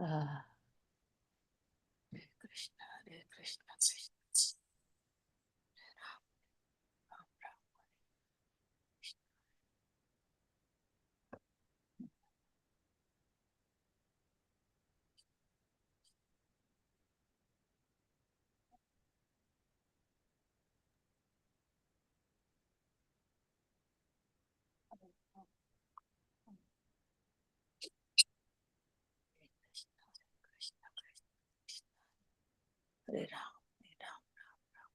Ah, Hare Krishna, Hare Krishna, Krishna. Hare Ram, Hare Ram, Ram Ram.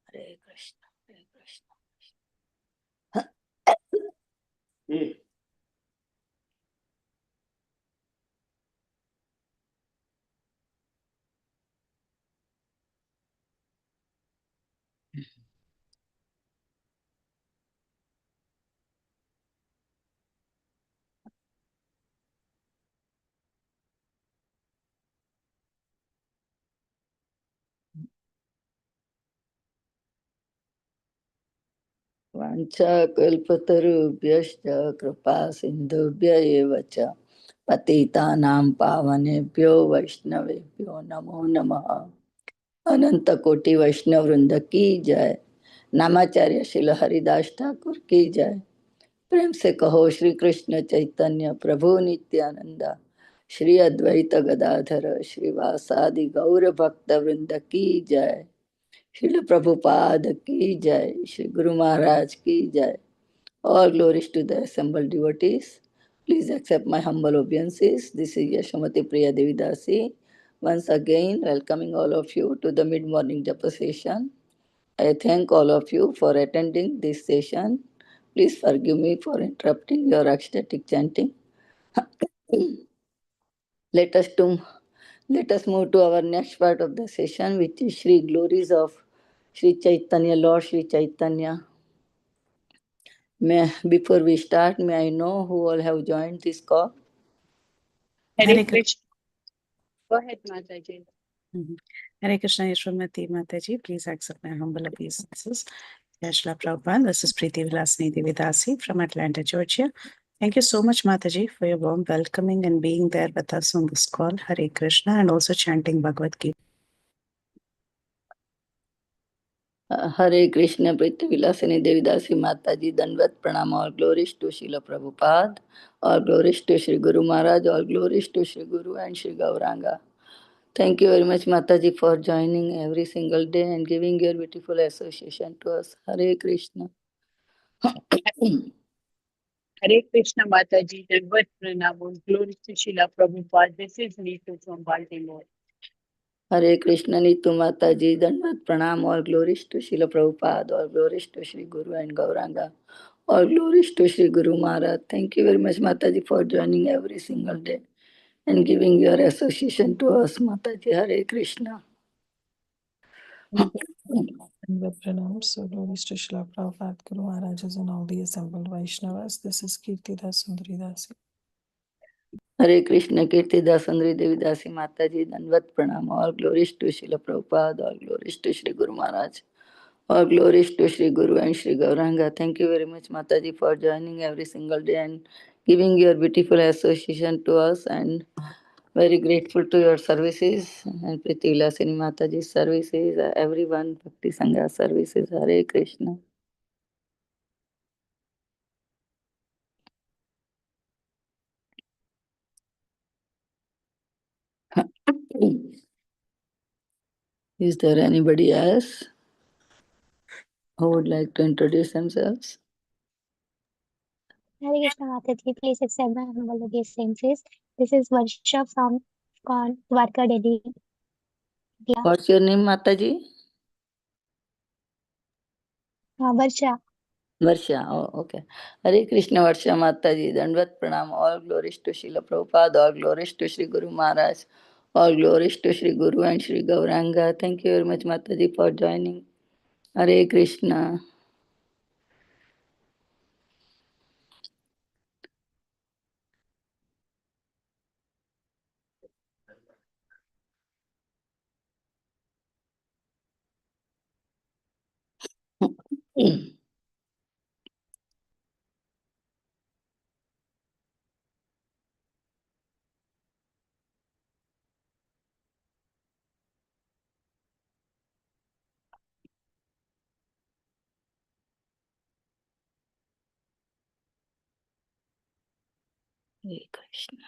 Hare Krishna, Hare Krishna. वाञ्छाकल्पतरुभ्यश्च कृपा सिन्धुभ्य एव च पतितानां पावनेभ्यो वैष्णवेभ्यो नमो नमः। अनंत कोटि वैष्णव वृंद की जय। नामाचार्य शिल हरिदास ठाकुर की जय। प्रेम से कहो श्री कृष्ण चैतन्य प्रभु नित्यानंद, श्री अद्वैत गदाधर श्रीवासादि गौर भक्त वृंद की जय। श्रील प्रभुपाद की जय। श्री गुरु महाराज की जय। All glories to the assembled devotees. Please accept my humble obeisances. This is Yashamati Priya Devidasi. Once again, welcoming all of you to the mid-morning japa session. I thank all of you for attending this session. Please forgive me for interrupting your ecstatic chanting. Let us to Let us move to our next part of the session, which is Sri Glories of Sri Chaitanya, Lord Sri Chaitanya. Before we start, may I know who all have joined this call? Hare Krishna. Go ahead, Mataji. Hare Krishna, Yashwamati Mataji. Please accept my humble obeisances. Yashla Prabhupada, this is Preeti Vilasini Devidasi from Atlanta, Georgia. Thank you so much, Mataji, for your warm welcoming and being there with us on this call. Hare Krishna, and also chanting Bhagavad Gita. Hare Krishna, Priti Vilasini Devidasi Mataji, Danvat Pranam, all glories to Srila Prabhupada, all glories to Sri Guru Maharaj, all glories to Sri Guru and Sri Gauranga. Thank you very much, Mataji, for joining every single day and giving your beautiful association to us. Hare Krishna. Hare Krishna, Mataji. Danvat Pranam. Glory to Srila Prabhupada. This is Neetu from Baltimore. Hare Krishna, Neetu Mataji, Danvat Pranam, all glories to Srila Prabhupada, all glories to Sri Guru and Gauranga, all glories to Sri Guru Maharaj. Thank you very much, Mataji, for joining every single day and giving your association to us, Mataji. Hare Krishna. And with pranams, so glories to Srila Prabhupada, Guru Maharajas, and all the assembled Vaishnavas. This is Kirtidas Sundari Dasi. Hare Krishna, Kirtidas Sundari Devidasi Mataji, Danvat Pranam, all glories to Srila Prabhupada, all glories to Sri Guru Maharaj, all glories to Sri Guru and Sri Gauranga. Thank you very much, Mataji, for joining every single day and giving your beautiful association to us, and very grateful to your services and Priti Vilasini Mataji's services, everyone, Bhakti Sangha services. Hare Krishna. Is there anybody else who would like to introduce themselves? Hare Krishna Mataji, please accept my humble obeisances. This is Varsha from Dwarka, Delhi. India. What's your name, Mataji? Varsha. Varsha. Oh, okay. Hare Krishna, Varsha Mataji. Dandvat Pranam. All glories to Srila Prabhupada. All glories to Sri Guru Maharaj. All glories to Sri Guru and Sri Gauranga. Thank you very much, Mataji, for joining. Hare Krishna. Hare Krishna.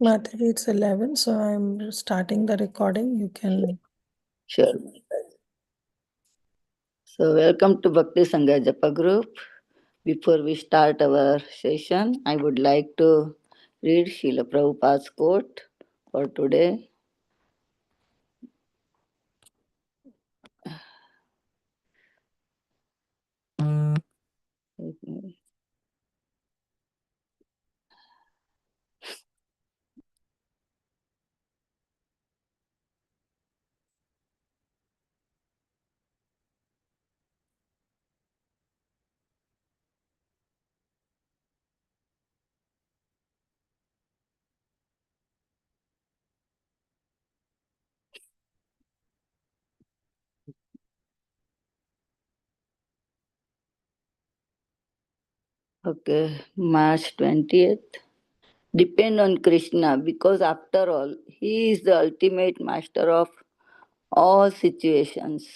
Mataji, it's 11, so I'm starting the recording. You can. Sure. So welcome to Bhakti Sangha Japa group. Before we start our session, I would like to read Srila Prabhupada's quote for today. Okay, March 20th. Depend on Krishna because after all, He is the ultimate master of all situations.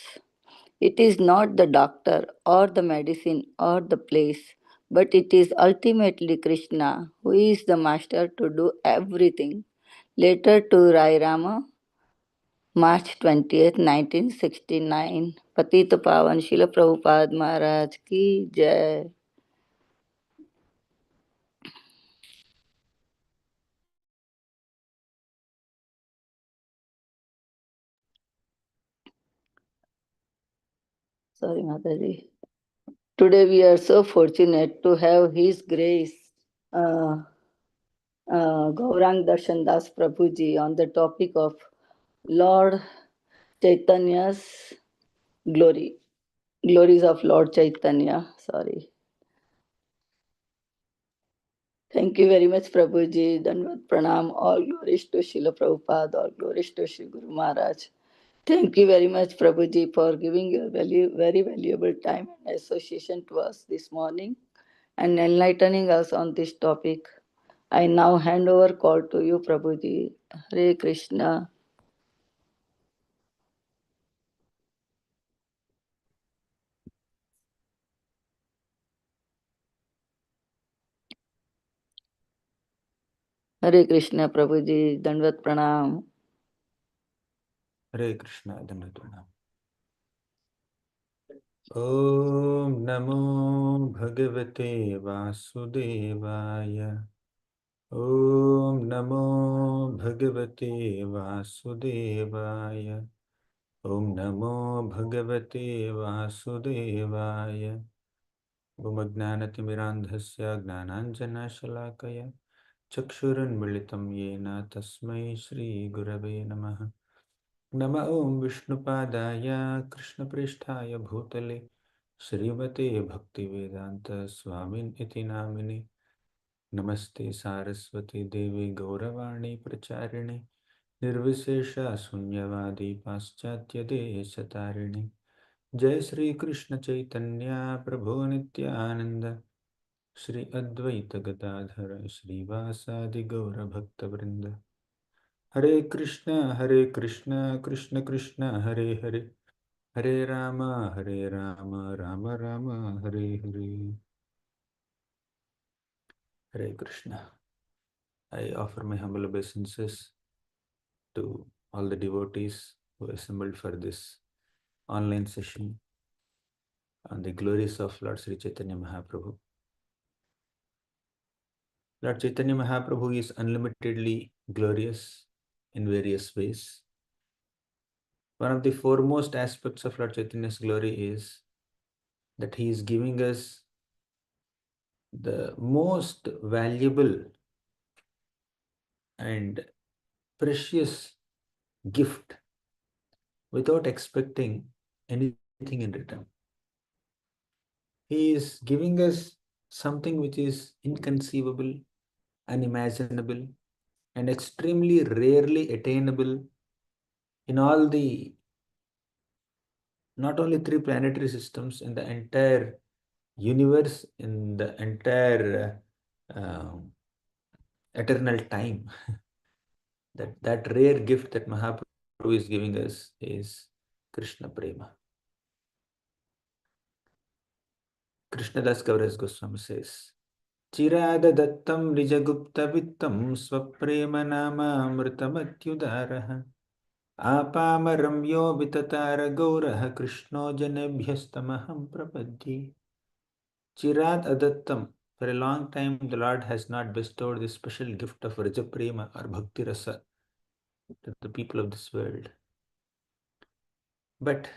It is not the doctor or the medicine or the place, but it is ultimately Krishna who is the master to do everything. Letter to Rai Rama, March 20th, 1969. Patita Pavan Srila Prabhupada Maharaj ki Jai. Sorry, Mataji. Today we are so fortunate to have His grace, Gaurang Darshan Das Prabhuji, on the topic of Lord Chaitanya's glory. Glories of Lord Chaitanya. Sorry. Thank you very much, Prabhuji. Danvat Pranam. All glories to Srila Prabhupada. All glories to Sri Guru Maharaj. Thank you very much, Prabhuji, for giving your very valuable time and association to us this morning and enlightening us on this topic. I now hand over call to you, Prabhuji. Hare Krishna. Hare Krishna, Prabhuji. Danvat Pranam. Hare Krishna, Dandatam. Om Namo Bhagavate Vasudevaya. Om Namo Bhagavate Vasudevaya. Om Namo Bhagavate Vasudevaya. Om Gnanatimirandhasya Gnananjana Shalakaya. Chakshurunmilitam Yena Tasmai Shri Gurave Namaha. Nama Om Vishnupadaya Krishnaprishthaya Bhutale Srimate Bhaktivedanta Swamin iti namini. Namaste Saraswati Devi Gauravani Pracharine Nirvisesha Sunyavadi Paschatya Desatarini. Jai Sri Krishna Chaitanya Prabhu Nityananda Shri Advaita Gadadhara Shri Vasadi Gaura Bhakta Vrinda. Hare Krishna, Krishna Krishna, Hare Hare, Hare Rama, Rama Rama, Hare Hare. Hare Krishna. I offer my humble obeisances to all the devotees who assembled for this online session on the glories of Lord Sri Chaitanya Mahaprabhu. Lord Chaitanya Mahaprabhu is unlimitedly glorious in various ways. One of the foremost aspects of Lord Chaitanya's glory is that he is giving us the most valuable and precious gift without expecting anything in return. He is giving us something which is inconceivable, unimaginable, and extremely rarely attainable in all the, not only three planetary systems, in the entire universe, in the entire eternal time. that rare gift that Mahaprabhu is giving us is Krishna Prema. Krishnadas Kaviraj Goswami says चिराददत्तं निजगुप्तवित्तं स्वप्रेम नामामृतमत्युदारः आपामरं यो विततार गौरः कृष्णो जनेभ्यस्तमहं प्रपद्ये. Chirad adattam. For a long time, the Lord has not bestowed this special gift of Rajaprema or Bhakti Rasa to the people of this world. But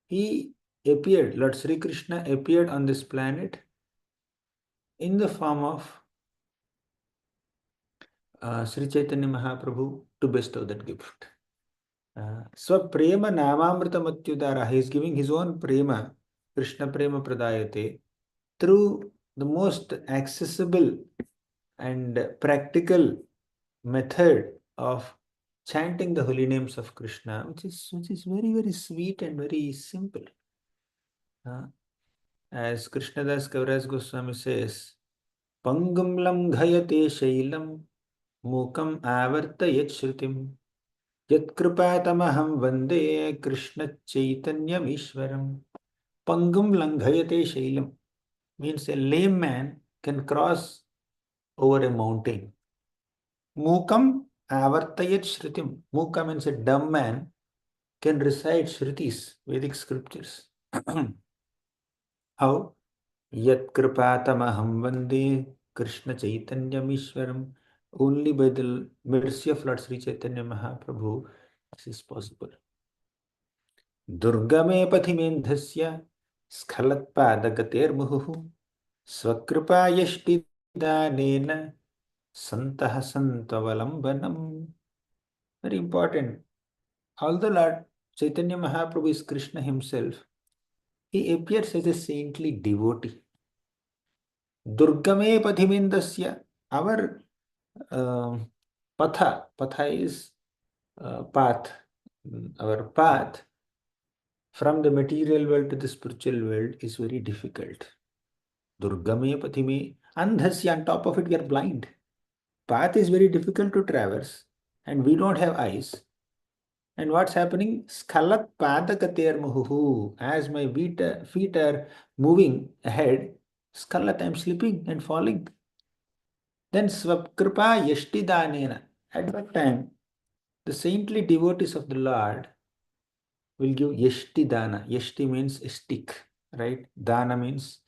he appeared, Lord Sri Krishna appeared on this planet in the form of Sri Chaitanya Mahaprabhu to bestow that gift. Swaprema Namamrita Matyudara. He is giving his own prema, Krishna Prema Pradayate, through the most accessible and practical method of chanting the holy names of Krishna, which is very, very sweet and very simple. As Krishnadas Kaviraj Goswami says, Pangam langhayate shailam mukam avartayat shrutim yat kripatamaham vande Krishna chaitanyam ishwaram. Pangam langhayate shailam means a lame man can cross over a mountain. Mukam avartayat shrutim. Muka means a dumb man can recite Shrutis, Vedic scriptures. How? Yat kripatamaham vande Krishna Chaitanya Ishwaram. Only by the mercy of Lord Sri Chaitanya Mahaprabhu this is possible. Durgame pathimendhasya skhalatpadagater muhuhu svakripa yashti danena santah santavalambanam. Very important. Although Lord Chaitanya Mahaprabhu is Krishna himself, he appears as a saintly devotee. Durgame pathimindasya. Our patha is path. Our path from the material world to the spiritual world is very difficult. Durgame pathime andhasya. On top of it, we are blind. Path is very difficult to traverse, and we don't have eyes. And what's happening? Skhalat padakater muhuhu. As my feet are moving ahead, skalat, I'm slipping and falling. Then swapkripa yashtidanena. At that time, the saintly devotees of the Lord will give yashtidana. Yashti means a stick, right? Dana means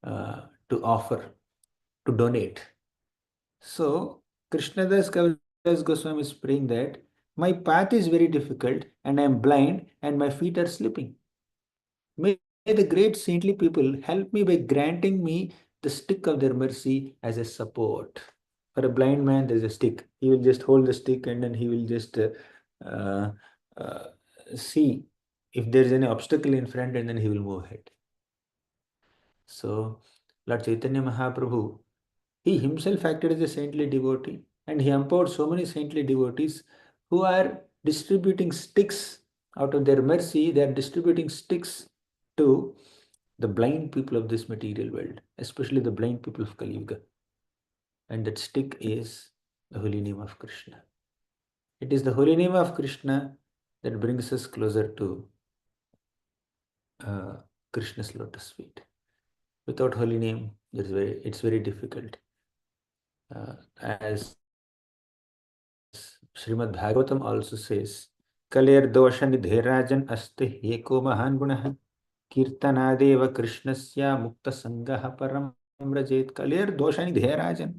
to offer, to donate. So, Krishnadas Kaviraj Goswami is praying that my path is very difficult and I am blind and my feet are slipping. May the great saintly people help me by granting me the stick of their mercy as a support. For a blind man, there is a stick. He will just hold the stick and then he will just uh, uh, see if there is any obstacle in front and then he will move ahead. So, Lord Chaitanya Mahaprabhu, he himself acted as a saintly devotee and he empowered so many saintly devotees who are distributing sticks out of their mercy. They are distributing sticks to the blind people of this material world, especially the blind people of Kali Yuga. And that stick is the holy name of Krishna. It is the holy name of Krishna that brings us closer to Krishna's lotus feet. Without holy name, it's very difficult. As Srimad Bhagavatam also says, Kalir dosha nidhe rajan aste eko mahan gunah kirtanadeva krishnasya mukta sangaha param rajet. Kalir dosha nidhe rajan.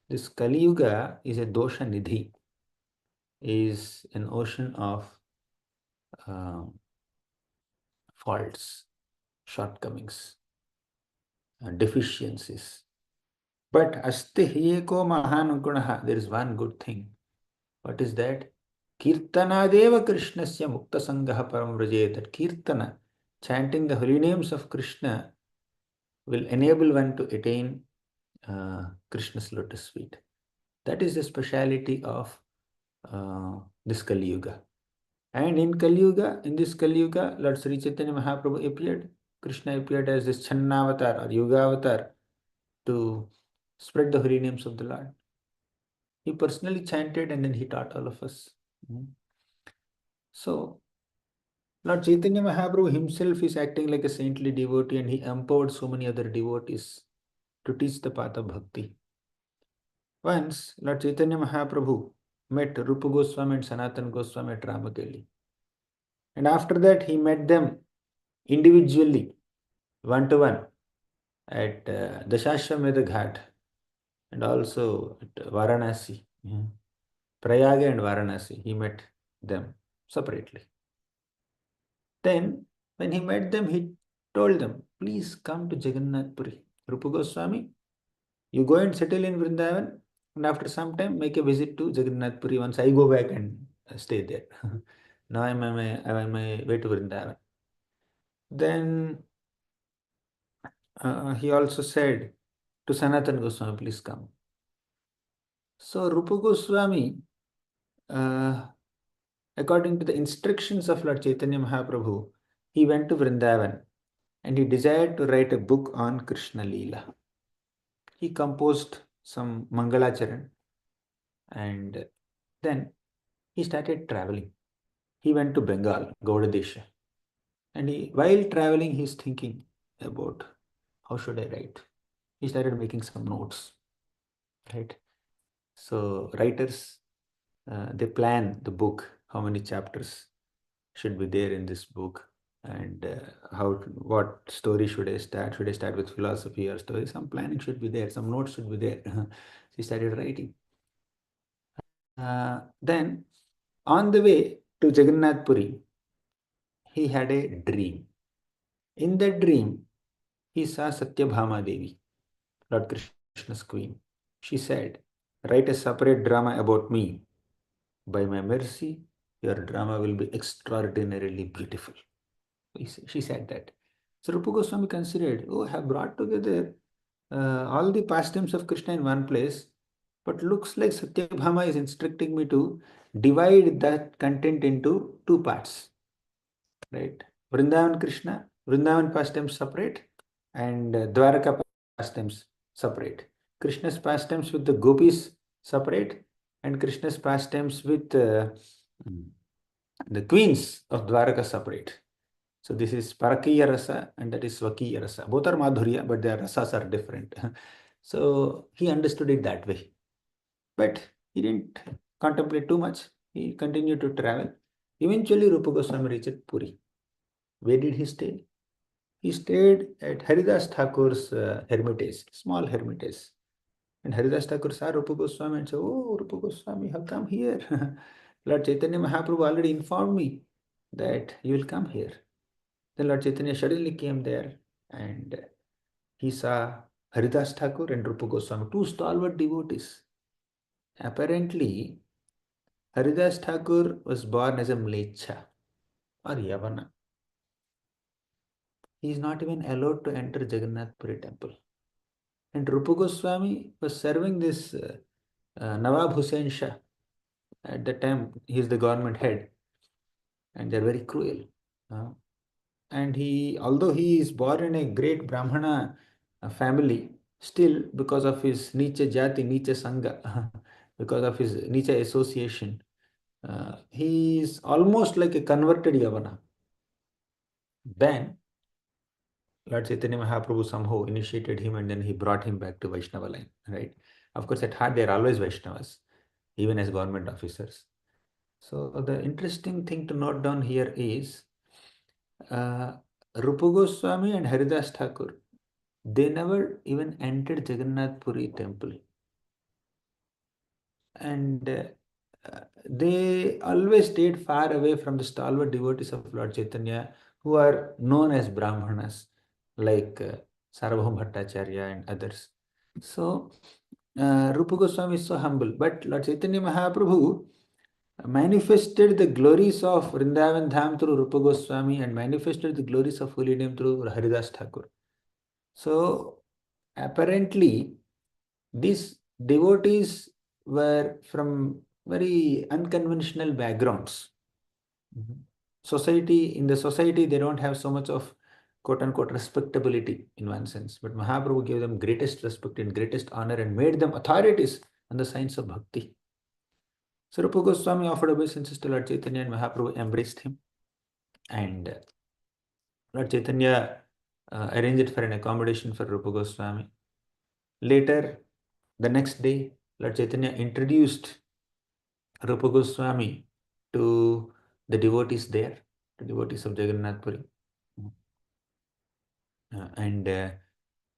This Kali Yuga is a dosha nidhi, is an ocean of faults, shortcomings, deficiencies. But aste eko mahan gunah, there is one good thing. What is that? Kirtanadeva Krishnasya Mukta Sangaha Param Vraje. That Kirtana, chanting the holy names of Krishna, will enable one to attain Krishna's lotus feet. That is the speciality of this Kali Yuga. And in Kali Yuga, in this Kali Yuga, Lord Sri Chaitanya Mahaprabhu appeared. Krishna appeared as this Channavatar or Yuga Avatar to spread the holy names of the Lord. He personally chanted and then he taught all of us. So, Lord Chaitanya Mahaprabhu himself is acting like a saintly devotee and he empowered so many other devotees to teach the path of bhakti. Once, Lord Chaitanya Mahaprabhu met Rupa Goswami and Sanatana Goswami at Ramakeli. And after that, he met them individually, one to one, at Dashashwamedha Ghat and also at Varanasi. Prayaga and Varanasi, he met them separately. Then, when he met them, he told them, please come to Jagannath Puri. Rupa Goswami, you go and settle in Vrindavan, and after some time, make a visit to Jagannath Puri once I go back and stay there. Now I'm on my way to Vrindavan. Then he also said to Sanatana Goswami, please come. So Rupa Goswami, according to the instructions of Lord Chaitanya Mahaprabhu, he went to Vrindavan and he desired to write a book on Krishna Leela. He composed some Mangalacharan and then he started traveling. He went to Bengal, Gaudadesha. And while traveling, he's thinking about how should I write. He started making some notes, right? So writers, they plan the book, how many chapters should be there in this book, and what story should I start? Should I start with philosophy or story? Some planning should be there, some notes should be there. He started writing. Then on the way to Jagannath Puri, he had a dream. In that dream, he saw Satyabhama Devi, Lord Krishna's queen. She said, write a separate drama about me. By my mercy, your drama will be extraordinarily beautiful. She said that. So Rupa Goswami considered, oh, I have brought together all the pastimes of Krishna in one place, but looks like Satyabhama is instructing me to divide that content into two parts, right? Vrindavan Krishna, Vrindavan pastimes separate, and Dwaraka pastimes separate. Krishna's pastimes with the gopis separate, and Krishna's pastimes with the queens of Dwaraka separate. So this is Parakiya Rasa and that is Swakiya Rasa. Both are Madhurya, but their rasas are different. So he understood it that way. But he didn't contemplate too much. He continued to travel. Eventually, Rupa Goswami reached Puri. Where did he stay? He stayed at Haridas Thakur's hermitage, small hermitage. And Haridas Thakur saw Rupa Goswami and said, oh, Rupa Goswami, have come here. Lord Chaitanya Mahaprabhu already informed me that you will come here. Then Lord Chaitanya suddenly came there and he saw Haridas Thakur and Rupa Goswami, two stalwart devotees. Apparently, Haridas Thakur was born as a Mlecha or Yavana. He is not even allowed to enter Jagannath Puri temple. And Rupa Goswami was serving this Nawab Hussain Shah. At that time, he is the government head. And they are very cruel. And although he is born in a great Brahmana family, still because of his Nicha Jati, Nicha Sangha, because of his Nicha association, he is almost like a converted Yavana. Then Lord Chaitanya Mahaprabhu somehow initiated him and then he brought him back to Vaishnava line, right? Of course, at heart, they are always Vaishnavas, even as government officers. So the interesting thing to note down here is Rupa Goswami and Haridas Thakur, they never even entered Jagannath Puri temple. And they always stayed far away from the stalwart devotees of Lord Chaitanya who are known as Brahmanas, like Sarvabhauma Bhattacharya and others. So Rupa Goswami is so humble, but Lord Chaitanya Mahaprabhu manifested the glories of Vrindavan Dham through Rupa Goswami and manifested the glories of Holy Name through Haridas Thakur. So apparently these devotees were from very unconventional backgrounds. In the society, they don't have so much of quote-unquote respectability in one sense. But Mahaprabhu gave them greatest respect and greatest honor and made them authorities on the science of bhakti. So Rupa Goswami offered obeisances to Lord Chaitanya and Mahaprabhu embraced him. And Lord Chaitanya arranged for an accommodation for Rupa Goswami. Later, the next day, Lord Chaitanya introduced Rupa Goswami to the devotees there, the devotees of Jagannath Puri. And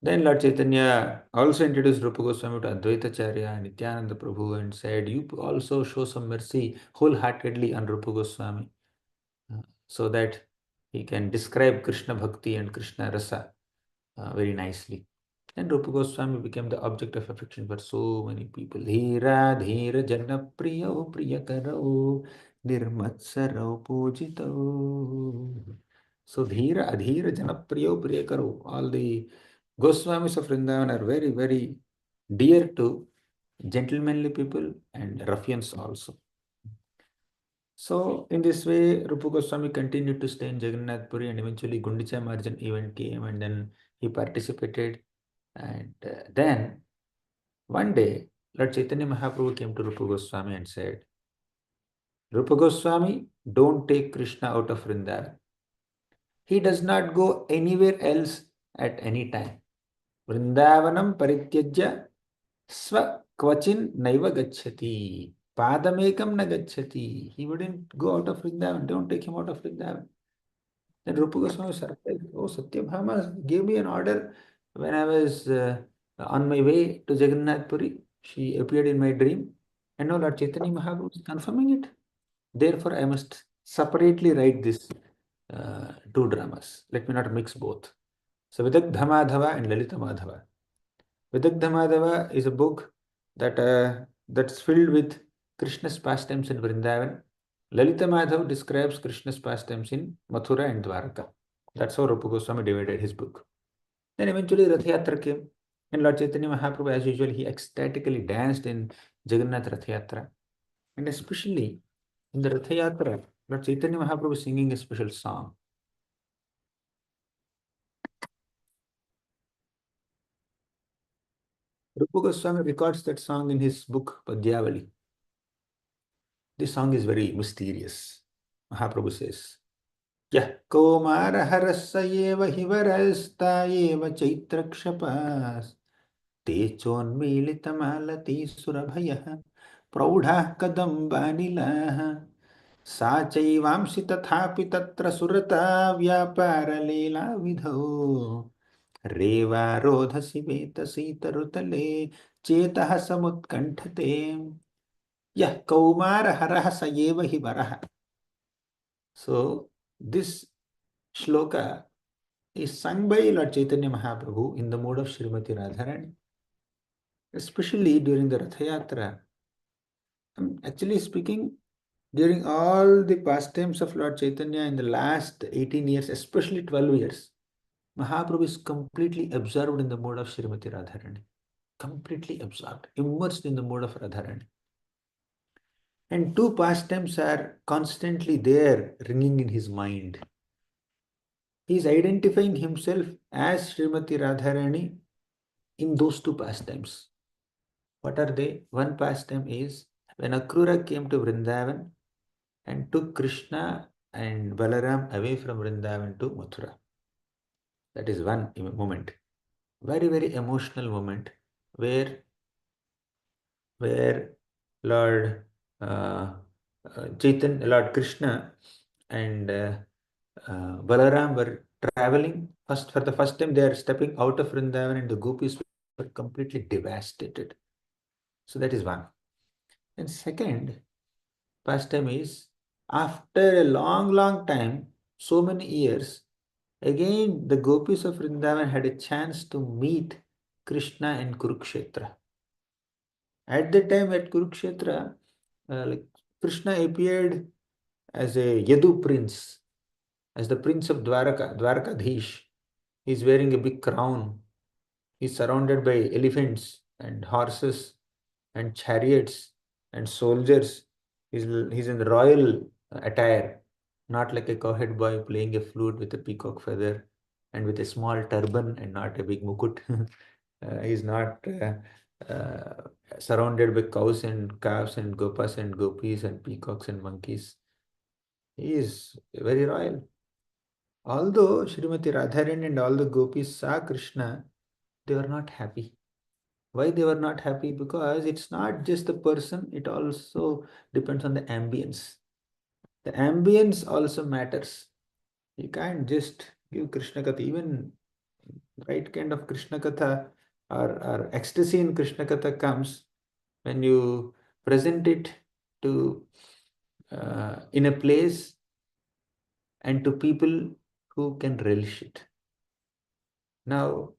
then Lord Chaitanya also introduced Rupa Goswami to Advaita Acharya, Nityananda Prabhu, and said, you also show some mercy wholeheartedly on Rupa Goswami, so that he can describe Krishna Bhakti and Krishna Rasa very nicely. And Rupa Goswami became the object of affection for so many people. Dhira dhira jana priyo priyakaro nirmatsaro pujito. So dhira adhira jana priyo priyakaro. All the Goswamis of Vrindavan are very, very dear to gentlemanly people and ruffians also. So in this way, Rupa Goswami continued to stay in Jagannath Puri, and eventually Gundicha Marjan event came, and then he participated. And then one day, Lord Chaitanya Mahaprabhu came to Rupa Goswami and said, Rupa Goswami, don't take Krishna out of Vrindavan. He does not go anywhere else at any time. Vrindavanam parityajya sva kvachin naiva gacchati. Padamekam na gacchati. He wouldn't go out of Vrindavan. Don't take him out of Vrindavan. Then Rupa Goswami was surprised. Oh, Satyabhama gave me an order when I was on my way to Jagannath Puri. She appeared in my dream. And now Lord Chaitanya Mahaprabhu is confirming it. Therefore, I must separately write this two dramas. Let me not mix both. So Vidagdha Madhava and Lalita Madhava. Vidagdha Madhava is a book that's filled with Krishna's pastimes in Vrindavan. Lalita Madhava describes Krishna's pastimes in Mathura and Dwarka. That's how Rupa Goswami divided his book. Then eventually Rath Yatra came, and Lord Chaitanya Mahaprabhu, as usual, he ecstatically danced in Jagannath Rath Yatra. And especially in the Rath Yatra, Lord Chaitanya Mahaprabhu is singing a special song. Rupa Goswami records that song in his book Padyavali. This song is very mysterious. Mahaprabhu says, Yah Komarharasayeva hivarastayeva chaitrakshapas te chonmilitamalati surabhayah praudhah kadambanilah sa chaivamsi tathapi tatra surata vyapara vidho reva rodhasi vetasi tarutale chetah samutkanthate yah Kaumarharasayeva hivaraha. So this shloka is sung by Lord Chaitanya Mahaprabhu in the mode of Srimati Radharani, especially during the Rath Yatra. Actually speaking, during all the pastimes of Lord Chaitanya in the last 18 years, especially 12 years, Mahaprabhu is completely absorbed in the mode of Srimati Radharani. Completely absorbed, immersed in the mode of Radharani. And two pastimes are constantly there, ringing in his mind. He is identifying himself as Srimati Radharani in those two pastimes. What are they? One pastime is when Akrura came to Vrindavan and took Krishna and Balaram away from Vrindavan to Mathura. That is one moment. Very, very emotional moment where Lord Lord Krishna and Balaram were traveling. For the first time, they are stepping out of Vrindavan, and the gopis were completely devastated. So that is one. And second pastime is after a long, long time, so many years, again the gopis of Vrindavan had a chance to meet Krishna in Kurukshetra. At that time at Kurukshetra, Krishna appeared as a Yadu prince, as the prince of Dwaraka, Dwarakadhish. He is wearing a big crown. He is surrounded by elephants and horses and chariots and soldiers. He's in the royal attire, not like a cowhead boy playing a flute with a peacock feather and with a small turban and not a big mukut. He's not surrounded by cows and calves and gopas and gopis and peacocks and monkeys. He is very royal. Although Srimati Radharani and all the gopis saw Krishna, they were not happy. Why they were not happy? Because it's not just the person, it also depends on the ambience. The ambience also matters. You can't just give Krishna Katha, even right kind of Krishna Katha or ecstasy in Krishna Katha comes when you present it to in a place and to people who can relish it. Now,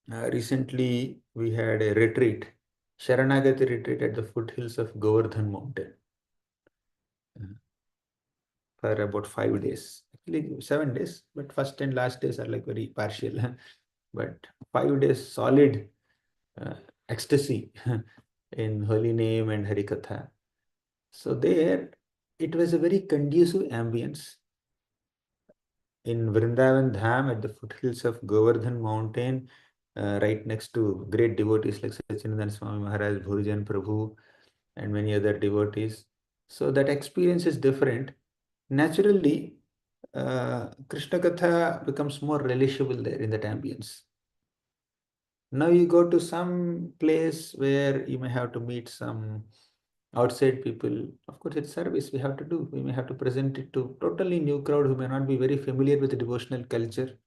recently we had a retreat, Sharanagati retreat at the foothills of Govardhan mountain for about 5 days. Actually 7 days, but first and last days are like very partial. But 5 days solid ecstasy in holy name and Harikatha. So there it was a very conducive ambience. In Vrindavan Dham at the foothills of Govardhan mountain, right next to great devotees like Sachinandan Swami Maharaj, Bhujan Prabhu, and many other devotees. So that experience is different. Naturally, Krishna Katha becomes more relishable there in that ambience. Now you go to some place where you may have to meet some outside people. Of course, it's service we have to do. We may have to present it to totally new crowd who may not be very familiar with the devotional culture,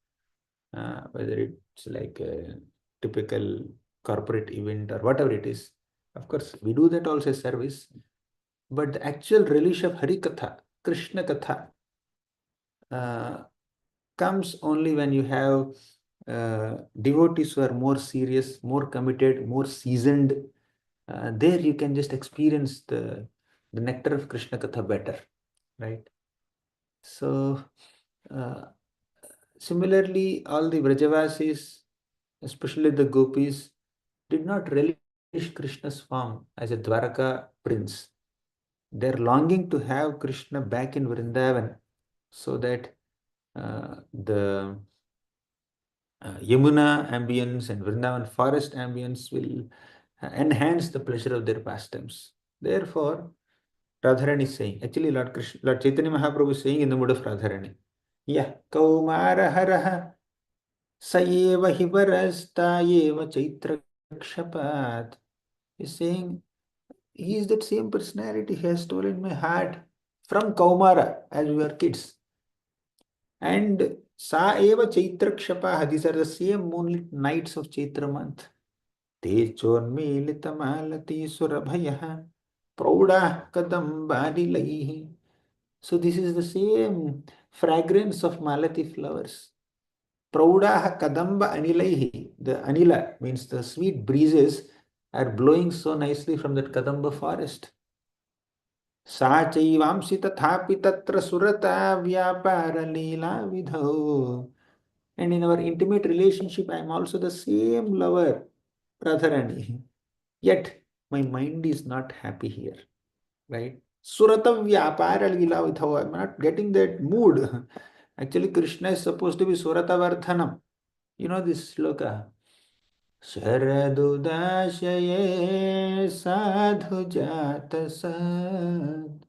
whether it's like a typical corporate event or whatever it is. Of course, we do that also as service. But the actual relish of Harikatha, Krishna Katha, comes only when you have devotees who are more serious, more committed, more seasoned. There you can just experience the nectar of Krishna Katha better, right? So, similarly, all the Vrajavasis, especially the gopis, did not relish Krishna's form as a Dwaraka prince. They're longing to have Krishna back in Vrindavan so that the Yamuna ambience and Vrindavan forest ambience will enhance the pleasure of their pastimes. Therefore, Radharani is saying, actually Lord Chaitanya Mahaprabhu is saying in the mood of Radharani, Yah Kaumara Haraha Sayeva Hivarasta Yeva Chaitra Kshapat. He's saying, he is that same personality he has stolen my heart from Kaumara as we were kids. And Sa Eva Chaitra Kshapaha, these are the same moonlit nights of Chaitra month. Te chormilita malati surabhayaha praudah kadambarilaihi. So this is the same fragrance of malati flowers. Praudah kadamba anilaihi. The anila means the sweet breezes are blowing so nicely from that kadamba forest. Sa chaivamsi tathapi tatra surata vyapara leela vidho. And in our intimate relationship, I am also the same lover, Radharani. Yet my mind is not happy here, right? Surata vyapara leela vidho. I'm not getting that mood. Actually, Krishna is supposed to be Surata Vardhanam. You know this sloka. Sharadudashaye sadhu jata sad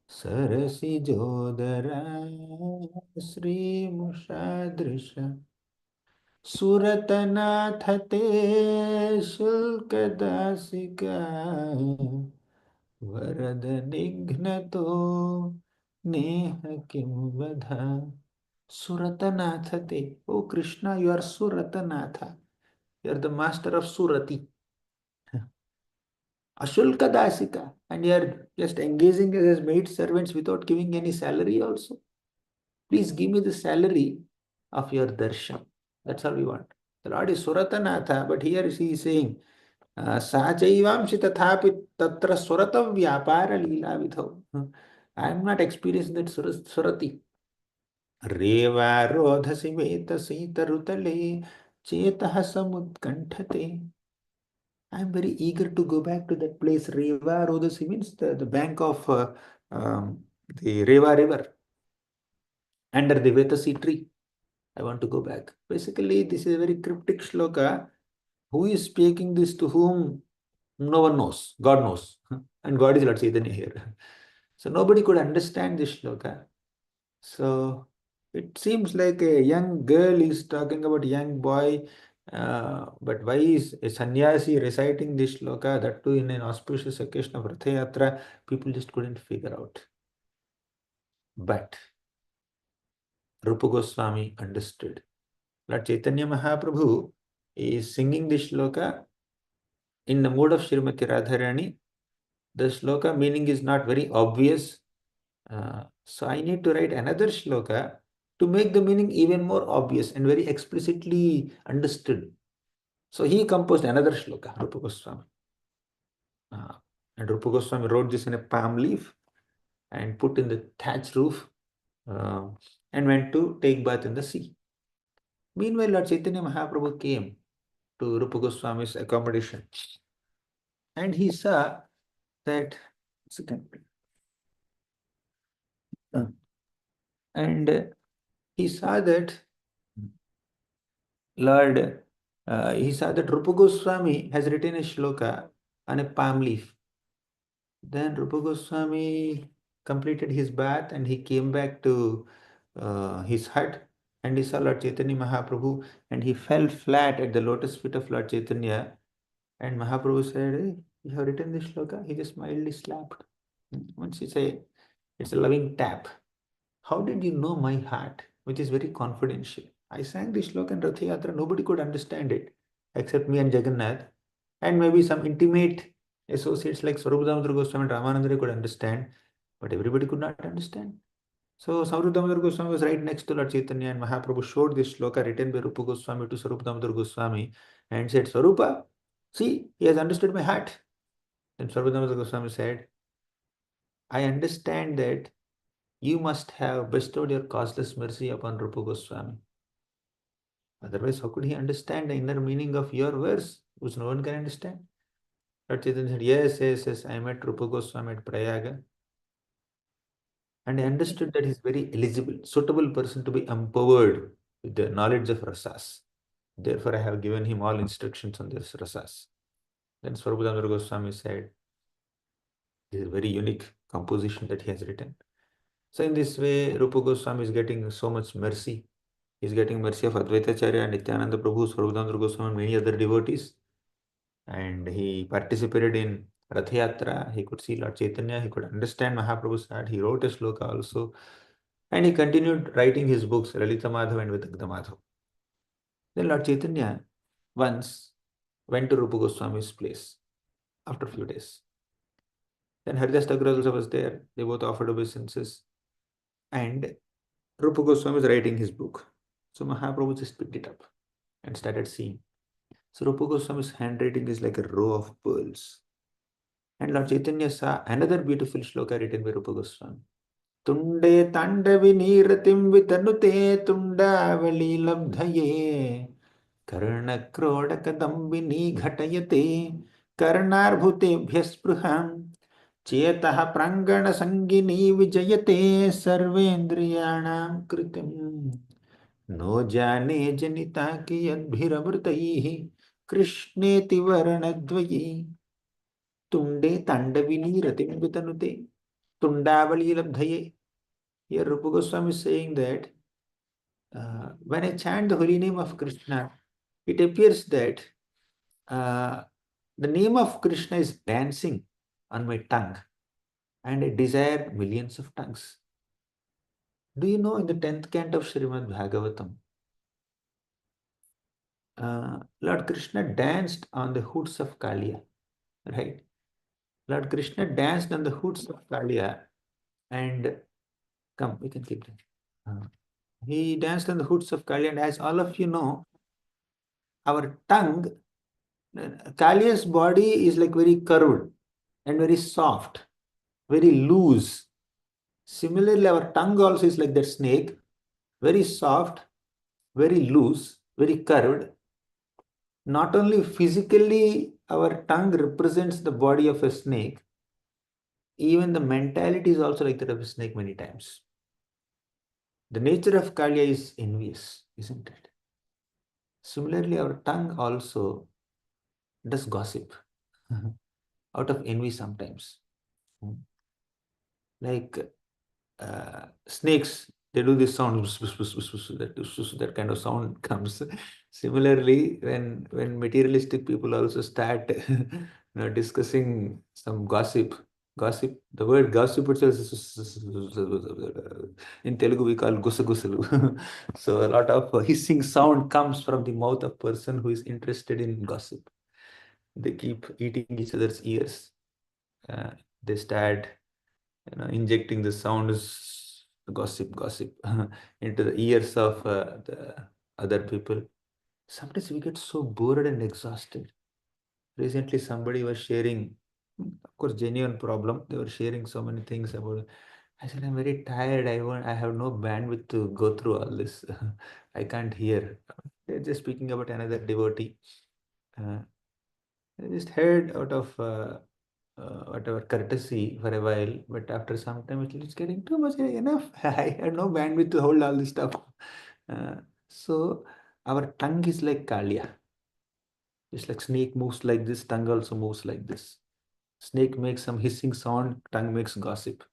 sarasi jodara Sri Mushadrisha Suratanath te shulkadasika Varada nignato neha kim vadha Suratanath te. Oh Krishna, you are Suratanatha. You are the master of Surati. Ashulka Dasika. And you are just engaging as maid servants without giving any salary also. Please give me the salary of your darshan. That's all we want. The Lord is Suratanatha, but here he is saying, Sachaivamshi tathapi tatra surata vyapara leela vidho. I am not experiencing that surati. Reva rodhasi veta sita rutale chetah samutkanthate. I am very eager to go back to that place. Reva Rodasi means the bank of the Reva river under the Vetasi tree. I want to go back. Basically, this is a very cryptic shloka. Who is speaking this to whom? No one knows. God knows. And God is Lord Chaitanya here. So nobody could understand this shloka. So it seems like a young girl is talking about a young boy But why is a sannyasi reciting this shloka, that too in an auspicious occasion of Ratha Yatra? People just couldn't figure out. But Rupa Goswami understood. Lord Chaitanya Mahaprabhu is singing this shloka in the mood of Srimati Radharani. The shloka meaning is not very obvious. So I need to write another shloka to make the meaning even more obvious and very explicitly understood. So he composed another shloka, Rupa Goswami. And Rupa Goswami wrote this in a palm leaf and put in the thatch roof and went to take bath in the sea. Meanwhile, Lord Chaitanya Mahaprabhu came to Rupa Goswami's accommodation and he saw that he saw that he saw that Rupa Goswami has written a shloka on a palm leaf. Then Rupa Goswami completed his bath and he came back to his hut and he saw Lord Chaitanya Mahaprabhu and he fell flat at the lotus feet of Lord Chaitanya. And Mahaprabhu said, "Hey, you have written this shloka?" He just mildly slapped. Once he said, it's a loving tap. How did you know my heart, which is very confidential? I sang this shloka in Ratha Yatra, nobody could understand it except me and Jagannath, and maybe some intimate associates like Swarupa Damodar Goswami and Ramanandra could understand, but everybody could not understand. So Swarupa Damodar Goswami was right next to Lord Chaitanya, and Mahaprabhu showed this shloka written by Rupa Goswami to Swarupa Damodar Goswami and said, "Swarupa, see, he has understood my heart." Then Swarupa Damodar Goswami said, "I understand that you must have bestowed your causeless mercy upon Rupa Goswami. Otherwise, how could he understand the inner meaning of your verse, which no one can understand?" Lord Chaitanya said, yes, I met Rupa Goswami at Prayaga. And I understood that he is very eligible, suitable person to be empowered with the knowledge of rasas. Therefore, I have given him all instructions on this rasas. Then Swarupa Damodar Goswami said, this is a very unique composition that he has written. So in this way, Rupa Goswami is getting so much mercy. He is getting mercy of Advaita Acharya and Nityananda Prabhu, Swarupa Damodar Goswami and many other devotees. And he participated in Rath Yatra. He could see Lord Chaitanya. He could understand Mahaprabhu's heart. He wrote a shloka also. And he continued writing his books, Lalita Madhav and Vidagdha Madhav. Then Lord Chaitanya once went to Rupa Goswami's place after a few days. Then Haridas Thakur also was there. They both offered obeisances. And Rupa Goswami was writing his book. So Mahaprabhu just picked it up and started seeing. So Rupa Goswami's handwriting is like a row of pearls. And Lord Chaitanya saw another beautiful shloka written by Rupa Goswami. Tunde tandavi niratim vitanute tundavali labdhaye karna kroda kadambini ghatayate karnarbhute spraham चेतः प्रांगण संगिनी विजयते सर्वेन्द्रियाणां कृतिम् no जाने जनिता कि यद्भिरमृतैः कृष्णेति वर्णद्वये तुंडे तांडविनी रतिं वितनुते tundavali labdhaye. Here Rupa Goswami is saying that when I chant the holy name of Krishna, it appears that the name of Krishna is dancing on my tongue and I desire millions of tongues. Do you know in the 10th canto of Srimad Bhagavatam, Lord Krishna danced on the hoods of Kaliya, right? Lord Krishna danced on the hoods of Kaliya and come, we can keep that. He danced on the hoods of Kaliya, and as all of you know, our tongue, Kaliya's body is like very curved and very soft, very loose. Similarly, our tongue also is like that snake, very soft, very loose, very curved. Not only physically, our tongue represents the body of a snake, even the mentality is also like that of a snake many times. The nature of Kaliya is envious, isn't it? Similarly, our tongue also does gossip out of envy sometimes. Like snakes They do this sound, that kind of sound comes. Similarly, when materialistic people also start discussing some gossip, the word gossip itself in Telugu we call gusagusalu. So a lot of hissing sound comes from the mouth of person who is interested in gossip. They keep eating each other's ears. They start injecting the sounds, gossip into the ears of the other people. Sometimes we get so bored and exhausted. Recently, somebody was sharing, of course, genuine problem. They were sharing so many things about. I said, I'm very tired. I have no bandwidth to go through all this. I can't hear. They're just speaking about another devotee. I just heard out of whatever courtesy for a while, but after some time it's getting too much. Enough. I had no bandwidth to hold all this stuff. Uh, so our tongue is like Kalia. Just like snake moves like this, tongue also moves like this. Snake makes some hissing sound, tongue makes gossip.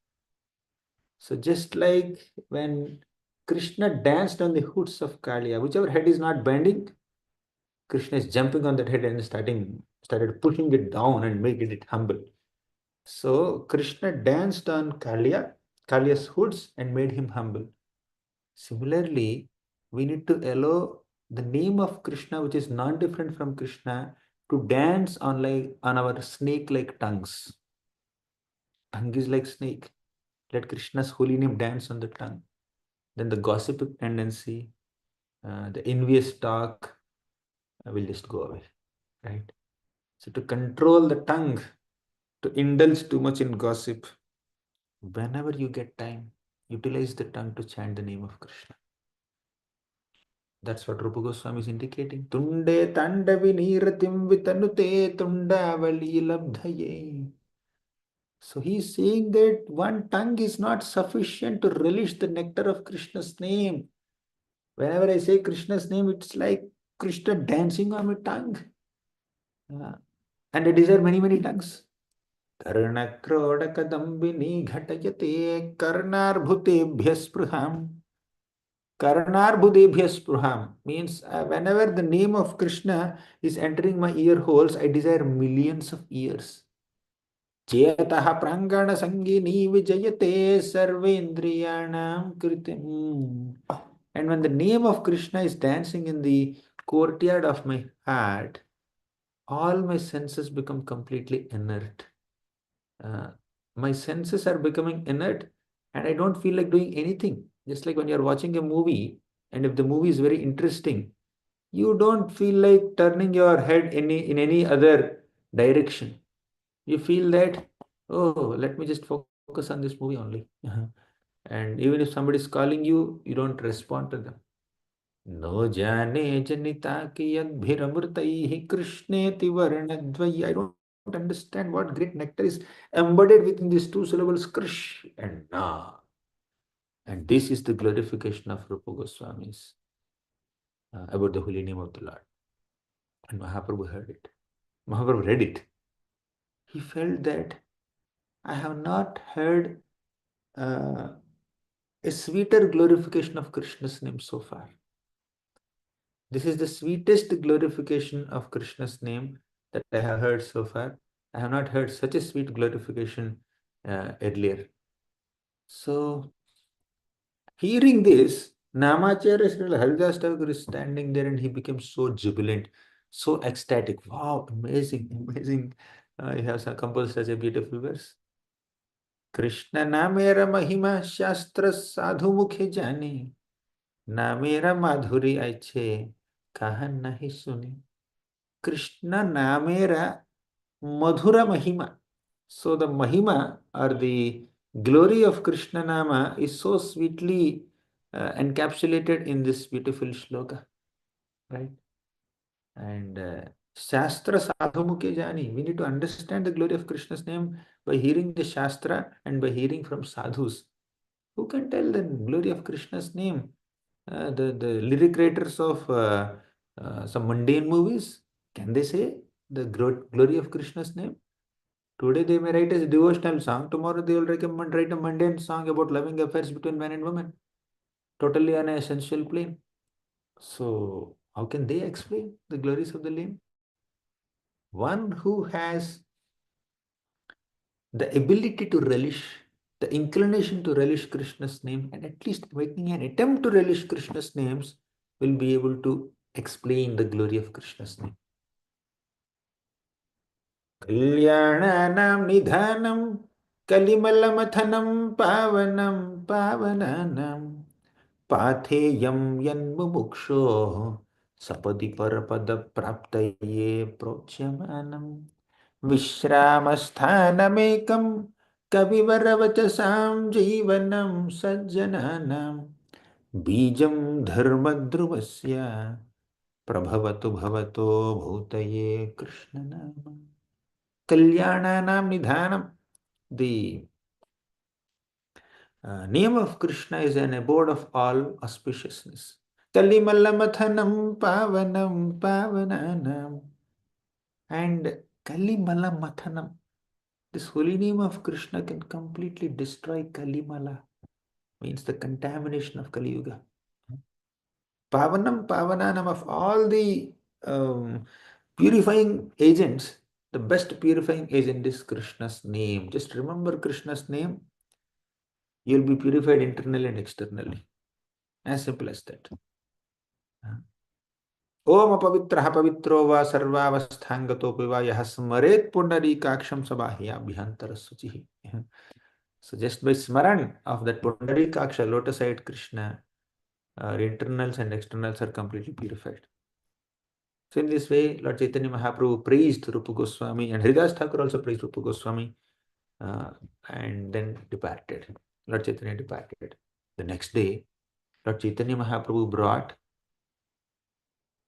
So just like when Krishna danced on the hoods of Kalia, whichever head is not bending, Krishna is jumping on that head and started pushing it down and making it humble. So Krishna danced on Kalia's hoods and made him humble. Similarly, we need to allow the name of Krishna, which is non-different from Krishna, to dance on our snake-like tongues. Tongue is like snake. Let Krishna's holy name dance on the tongue. Then the gossip tendency, the envious talk will just go away, right? So to control the tongue, to indulge too much in gossip, whenever you get time, utilize the tongue to chant the name of Krishna. That's what Rupa Goswami is indicating. Tunde tandavi niratim vitanute tundavali labdhaye. So he is saying that one tongue is not sufficient to relish the nectar of Krishna's name. Whenever I say Krishna's name, it's like Krishna dancing on my tongue. And I desire many, many tongues. Karnakrodakadambini ghatayate karnarbhutebhya spraham. Karnarbhutebhya spraham means whenever the name of Krishna is entering my ear holes, I desire millions of ears. Chetaha prangana sangini vijayate sarvendriyanam kritim. And when the name of Krishna is dancing in the courtyard of my heart, all my senses become completely inert. My senses are becoming inert and I don't feel like doing anything. Just like when you're watching a movie and if the movie is very interesting, you don't feel like turning your head in any other direction. You feel that, oh, let me just focus on this movie only. And even if somebody is calling you, you don't respond to them. No jane janita ki yadbhiramurtaihi krishneti varnadvayi. I don't understand what great nectar is embedded within these two syllables, Krish and Na. And this is the glorification of Rupa Goswami's about the holy name of the Lord. And Mahaprabhu heard it. Mahaprabhu read it. He felt that I have not heard a sweeter glorification of Krishna's name so far. This is the sweetest glorification of Krishna's name that I have heard so far. I have not heard such a sweet glorification earlier. So, hearing this, Namacharya Srila Haridas Thakur is standing there and he became so jubilant, so ecstatic. Wow, amazing, amazing. He has composed such a beautiful verse. Krishna namera mahima shastra sadhu mukhe jani. Namera madhuri aiche kahan nahi suni. Krishna namera madhura mahima. So the mahima or the glory of Krishna nama is so sweetly encapsulated in this beautiful shloka, right? And Shastra sadhumuke jani. We need to understand the glory of Krishna's name by hearing the Shastra and by hearing from sadhus. Who can tell the glory of Krishna's name? The lyric writers of some mundane movies, can they say the glory of Krishna's name? Today they may write a devotional song, tomorrow they will write a mundane song about loving affairs between man and woman. totally on an essential plane. So how can they explain the glories of the name? One who has the ability to relish, the inclination to relish Krishna's name, and at least making an attempt to relish Krishna's names, will be able to explain the glory of Krishna's name. Kalyananam nidhanam kalimalammathanam pavanam pavananam patheyam yanmumuksho sapadi parapada praptaye prochyamanam Vishramasthanamakam kavivaravachasam jivanam sajjananam bijam dharmadhruvasya prabhavatu bhavato bhutaye Krishna nama. Kalyananam nidhanam. The name of Krishna is an abode of all auspiciousness. Kalimallamathanam pavanam pavananam. And Kalimallamathanam. This holy name of Krishna can completely destroy Kalimala, means the contamination of Kali Yuga. Pavanam, Pavananam, of all the purifying agents, the best purifying agent is Krishna's name. Just remember Krishna's name, you'll be purified internally and externally. As simple as that. Om apavitraha pavitro va sarvavasthangato piva yah smaret pundarikaksham sabahya abhyantara suchihi. So just by smaran of that pundarikaksha, lotus-eyed Krishna, our internals and externals are completely purified. So in this way, Lord Chaitanya Mahaprabhu praised Rupa Goswami, and Haridas Thakur also praised Rupa Goswami, and then departed. Lord Chaitanya departed. The next day, Lord Chaitanya Mahaprabhu brought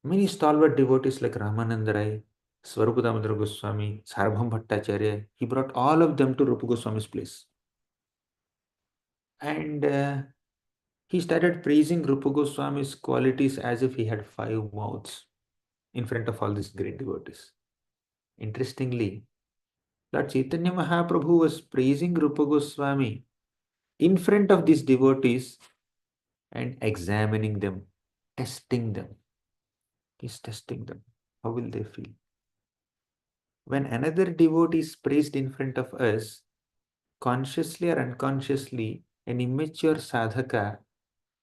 many stalwart devotees like Ramananda Rai, Swarupa Damodara Goswami, Sarvabhauma Bhattacharya. He brought all of them to Rupa Goswami's place. And he started praising Rupa Goswami's qualities as if he had 5 mouths in front of all these great devotees. Interestingly, Lord Chaitanya Mahaprabhu was praising Rupa Goswami in front of these devotees and examining them, testing them. He's testing them. How will they feel? When another devotee is praised in front of us, consciously or unconsciously, an immature sadhaka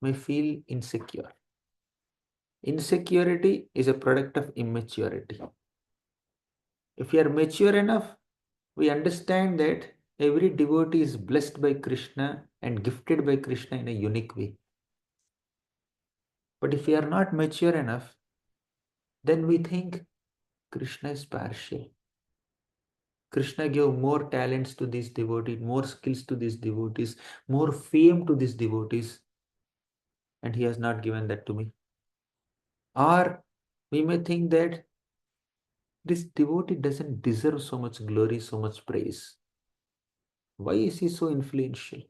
may feel insecure. Insecurity is a product of immaturity. If we are mature enough, we understand that every devotee is blessed by Krishna and gifted by Krishna in a unique way. But if we are not mature enough, then we think Krishna is partial. Krishna gave more talents to these devotees, more skills to these devotees, more fame to these devotees, and he has not given that to me. Or we may think that this devotee doesn't deserve so much glory, so much praise. Why is he so influential?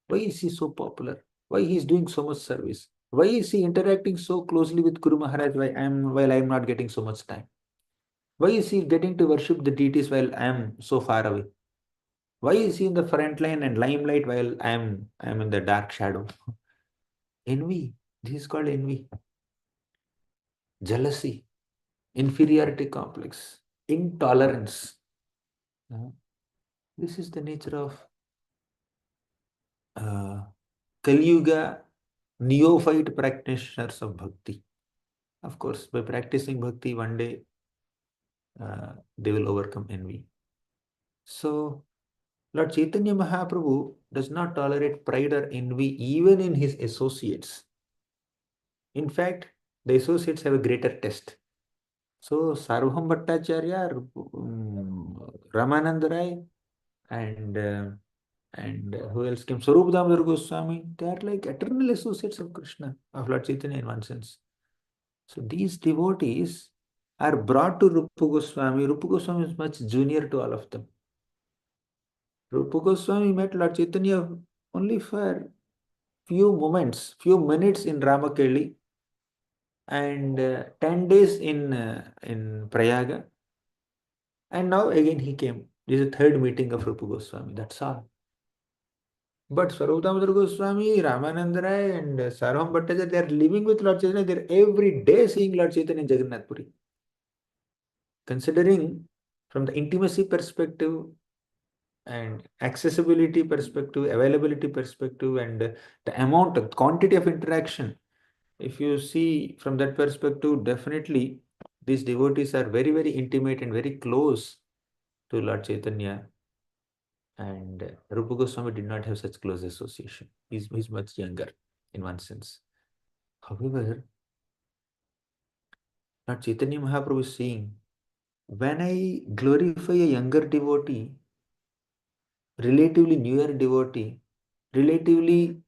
Why is he so popular? Why he is doing so much service? Why is he interacting so closely with Guru Maharaj while I am not getting so much time? Why is he getting to worship the deities while I am so far away? Why is he in the front line and limelight while I am in the dark shadow? Envy. This is called envy. Jealousy. Inferiority complex. Intolerance. This is the nature of Kali Yuga neophyte practitioners of bhakti. Of course, by practicing bhakti, one day they will overcome envy. So, Lord Chaitanya Mahaprabhu does not tolerate pride or envy even in his associates. In fact, the associates have a greater test. So, Sarvabhauma Bhattacharya, Ramananda Rai, and who else came? Swarupa Damodara Goswami. They are like eternal associates of Krishna, of Lord Chaitanya in one sense. So these devotees are brought to Rupa Goswami. Rupa Goswami is much junior to all of them. Rupa Goswami met Lord Chaitanya only for few moments, few minutes in Ramakeli, and 10 days in Prayaga. And now again he came. This is the third meeting of Rupa Goswami. That's all. But Sarvabhauma Goswami, Ramananda Rai, and Sarvam Bhattacharya, they are living with Lord Chaitanya. They are every day seeing Lord Chaitanya in Jagannath Puri. Considering from the intimacy perspective and accessibility perspective, availability perspective, and the amount, the quantity of interaction, if you see from that perspective, definitely these devotees are very, very intimate and very close to Lord Chaitanya. And Rupa Goswami did not have such close association. He's much younger in one sense. However, Lord Chaitanya Mahaprabhu is saying, when I glorify a younger devotee, relatively newer devotee, relatively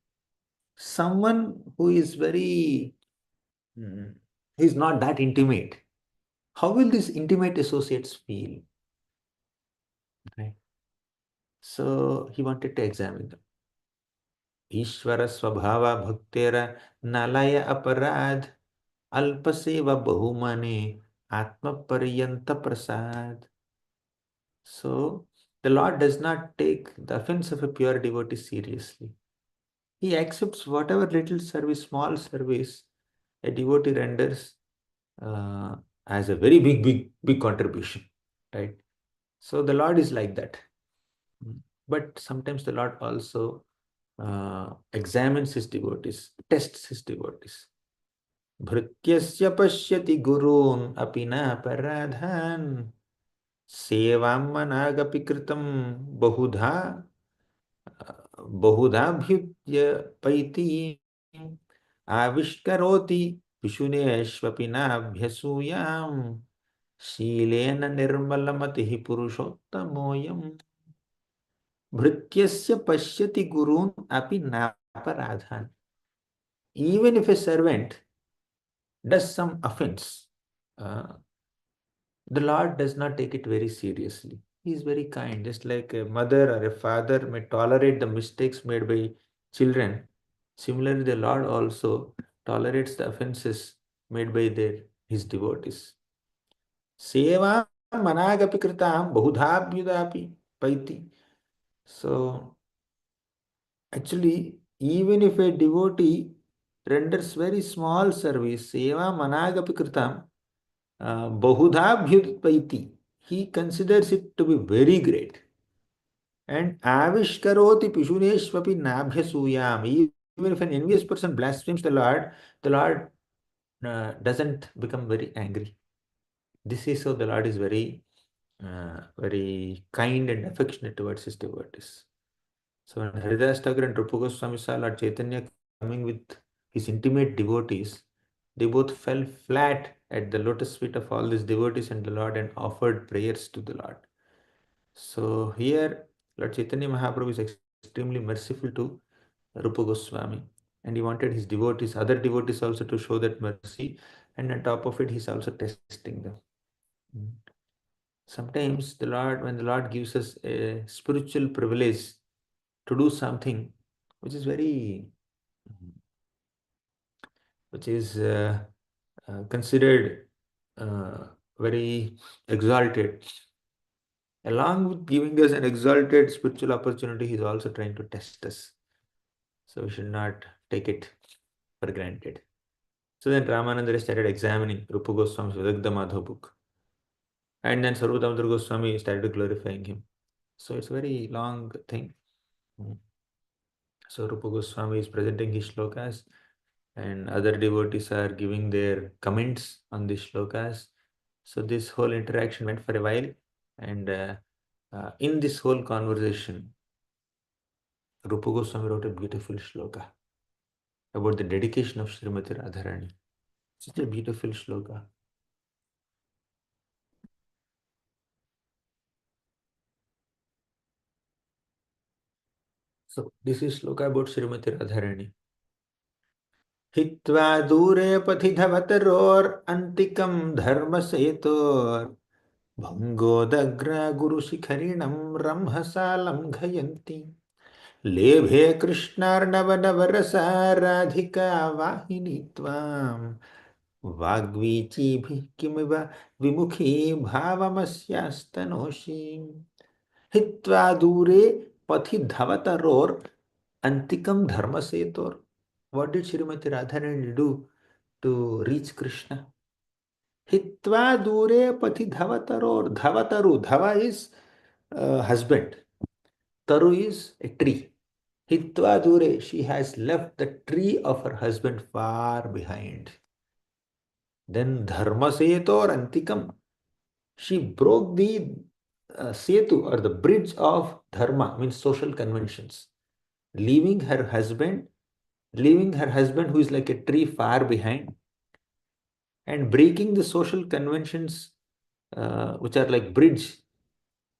someone who is very, he's not that intimate, how will these intimate associates feel? Right? So he wanted to examine them. ईश्वर स्वभाव भक्तेर नलय अपराध अल्प सेवा बहुमने आत्म पर्यंत प्रसाद. So the Lord does not take the offense of a pure devotee seriously. He accepts whatever little service, small service a devotee renders as a very big contribution, right? So the Lord is like that. But sometimes the Lord also examines his devotees, tests his devotees. Bhrityasya pashyati gurun apina paradhan sevam managapi kritam bahudha bahudabhyutya paiti aviškaroti पिशुनेष्वपि नाभ्यसूयाम शीलेन निर्मलमतिः पुरुषोत्तमोऽयम् भृत्यस्य पश्यति गुरून् अपि नापराधान्. Even if a servant does some offense, the Lord does not take it very seriously. He is very kind, just like a mother or a father may tolerate the mistakes made by children. Similarly, the Lord also tolerates the offenses made by his devotees. Seva managapi kritam bahudhabhyudapi paiti. So, actually, even if a devotee renders very small service, seva managapi kritam bahudhabhyudapaiti, he considers it to be very great. And avishkaroti pishuneshvapi nabhyasuyam, even if an envious person blasphemes the Lord doesn't become very angry. This is how the Lord is very, very kind and affectionate towards his devotees. So when Haridas Thakur and Rupa Goswami saw Lord Chaitanya coming with his intimate devotees, they both fell flat at the lotus feet of all these devotees and the Lord and offered prayers to the Lord. So here Lord Chaitanya Mahaprabhu is extremely merciful to Rupa Goswami, and he wanted his devotees, other devotees also to show that mercy, and on top of it he's also testing them. Sometimes when the Lord gives us a spiritual privilege to do something which is considered very exalted, along with giving us an exalted spiritual opportunity, he is also trying to test us. So we should not take it for granted. So then Ramananda started examining Rupa Goswami's Vidagdha Madhav book. And then Sarvabhauma Goswami started glorifying him. So it's a very long thing. So Rupa Goswami is presenting his shlokas and other devotees are giving their comments on these shlokas. So this whole interaction went for a while, and in this whole conversation, Rupa Goswami wrote a beautiful shloka about the dedication of Srimati Radharani. Such a beautiful shloka. So this is shloka about Srimati Radharani. हित्वा दूरे पथि धवतरोर अंतिकं धर्म सेतोर भंगोदग्र गुरुशिखरिणं रंहसालं घयन्ति लेभे कृष्णार्णव नवरसा राधिका वाहिनी त्वां वाग्वीचीभिः किमिव विमुखी भावमस्यास्तनोषि हित्वा दूरे पथि धवतरोर Antikam dharma setor. What did Srimati Radharani do to reach Krishna? Hitva dure pati dhavataror. Dhavataru. Dhava is husband. Taru is a tree. Hitva dure. She has left the tree of her husband far behind. Then dharma setor antikam. She broke the setu or the bridge of dharma, means social conventions, leaving her husband who is like a tree far behind, and breaking the social conventions which are like bridge.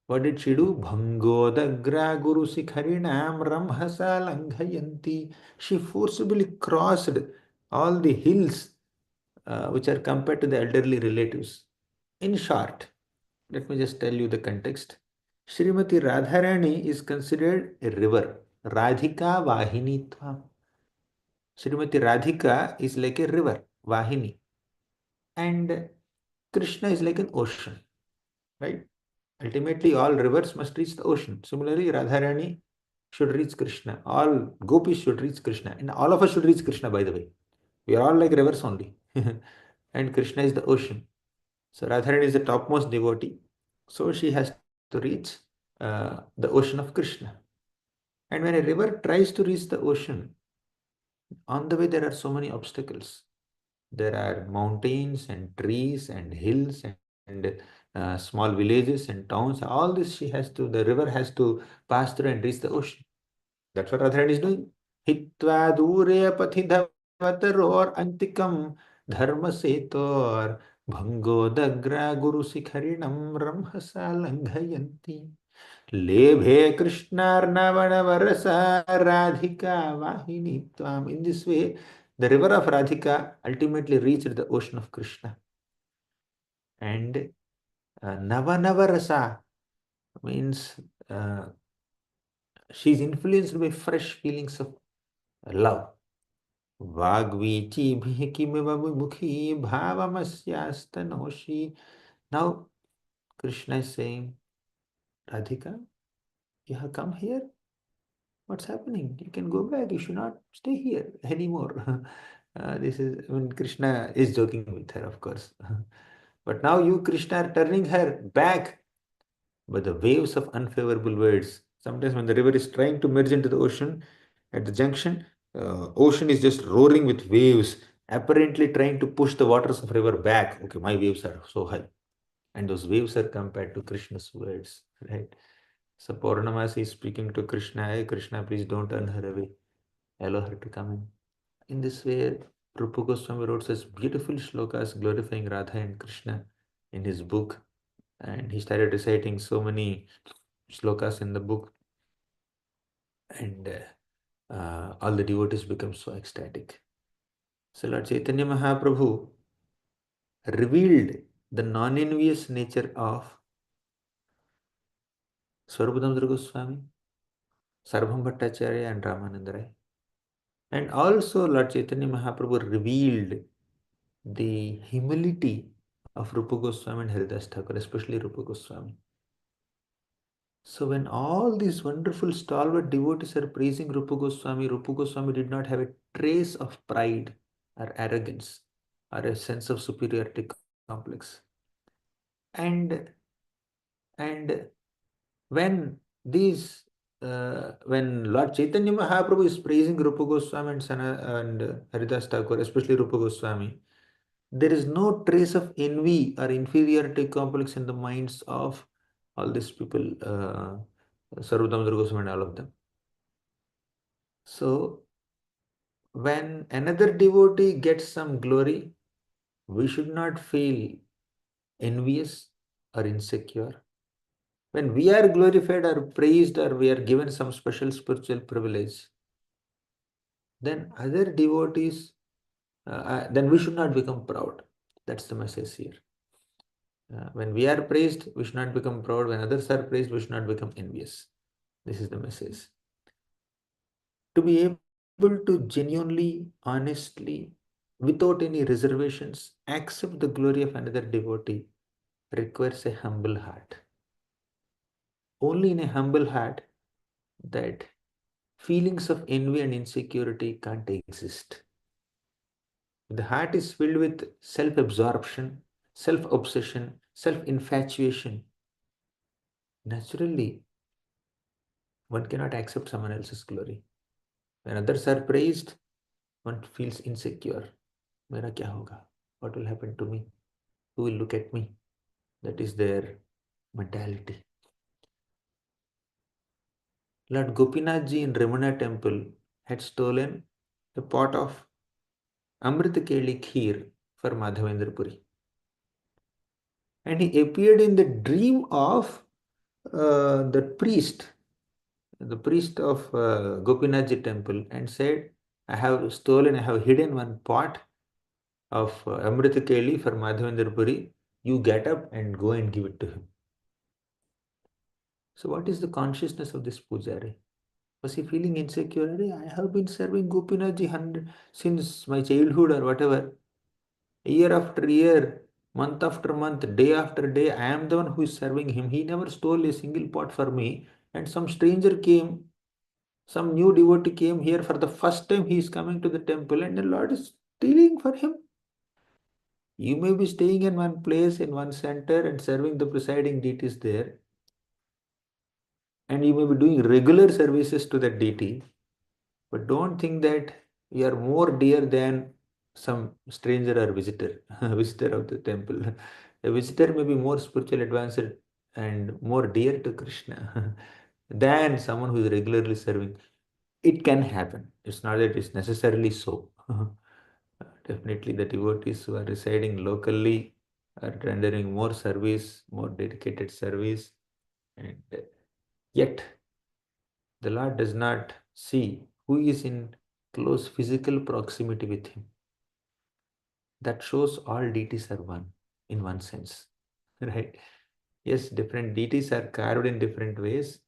What did she do? Bhangodagra guru sikharinam ramhasa langhayanti. She forcibly crossed all the hills which are compared to the elderly relatives. In short, let me just tell you the context. Srimati Radharani is considered a river. Radhika Vahini Tvam. Srimati Radhika is like a river, Vahini. And Krishna is like an ocean, right? Ultimately, all rivers must reach the ocean. Similarly, Radharani should reach Krishna. All gopis should reach Krishna. And all of us should reach Krishna, by the way. We are all like rivers only. And Krishna is the ocean. So Radharani is the topmost devotee. So she has to reach the ocean of Krishna. And when a river tries to reach the ocean, on the way there are so many obstacles. There are mountains and trees and hills and small villages and towns. All this the river has to pass through and reach the ocean. That's what Radharani is doing. Hitva dure pathidhavataror antikam dharma setor bhango dagra guru sikharinam ramhasa langhayanti. Lebhe Krishnarnavanavaras Radhika Vahini Tvam. In this way, the river of Radhika ultimately reached the ocean of Krishna. And Navanavarasa means she is influenced by fresh feelings of love. Vagvichi bhikimeva mukhi bhavamasyastanhoshi. Now, Krishna is saying, Radhika, you have come here. What's happening? You can go back. You should not stay here anymore. This is when Krishna is joking with her, of course. But now you, Krishna, are turning her back by the waves of unfavorable words. Sometimes when the river is trying to merge into the ocean, at the junction, ocean is just roaring with waves, apparently trying to push the waters of river back. Okay, my waves are so high. And those waves are compared to Krishna's words, right? So Purnamasi is speaking to Krishna, hey Krishna, please don't turn her away. Allow her to come in. In this way, Rupa Goswami wrote such beautiful shlokas glorifying Radha and Krishna in his book. And he started reciting so many shlokas in the book. And all the devotees become so ecstatic. So Lord Chaitanya Mahaprabhu revealed the non-envious nature of Swarubadamdra Goswami, Sarvabhauma Bhattacharya and Ramananda Rai. And also Lord Chaitanya Mahaprabhu revealed the humility of Rupa Goswami and Haridas Thakur, especially Rupa Goswami. So when all these wonderful stalwart devotees are praising Rupa Goswami did not have a trace of pride or arrogance or a sense of superiority complex. And when when Lord Chaitanya Mahaprabhu is praising Rupa Goswami and Haridas Thakur, especially Rupa Goswami, there is no trace of envy or inferiority complex in the minds of all these people, Sarvadamdra Goswami and all of them. So, when another devotee gets some glory, we should not feel envious or insecure. When we are glorified or praised or we are given some special spiritual privilege, then other devotees, then we should not become proud. That's the message here. When we are praised, we should not become proud. When others are praised, we should not become envious. This is the message. To be able to genuinely, honestly, without any reservations, accept the glory of another devotee requires a humble heart. Only in a humble heart that feelings of envy and insecurity can't exist. The heart is filled with self-absorption, self-obsession, self-infatuation. Naturally, one cannot accept someone else's glory. When others are praised, one feels insecure. Mera kya hoga? What will happen to me? Who will look at me? That is their mentality. Lord Gopinath Ji in Ramana temple had stolen a pot of Amrit Keli Kheer for Madhavendra Puri. And he appeared in the dream of the priest of Gopinath Ji temple, and said, I have hidden one pot of Amrit Keli for Madhavendra Puri. You get up and go and give it to him. So what is the consciousness of this pujari? Was he feeling insecure? I have been serving Gopinath Ji since my childhood or whatever. Year after year, month after month, day after day, I am the one who is serving him. He never stole a single pot for me. And some stranger came, some new devotee came here for the first time. He is coming to the temple and the Lord is stealing for him. You may be staying in one place, in one center, and serving the presiding deities there. And you may be doing regular services to that deity. But don't think that you are more dear than some stranger or visitor, visitor of the temple. A visitor may be more spiritual advanced and more dear to Krishna than someone who is regularly serving. It can happen. It's not that it's necessarily so. Definitely, the devotees who are residing locally are rendering more service, more dedicated service, and yet the Lord does not see who is in close physical proximity with him. That shows all deities are one in one sense, right? Yes, different deities are carved in different ways,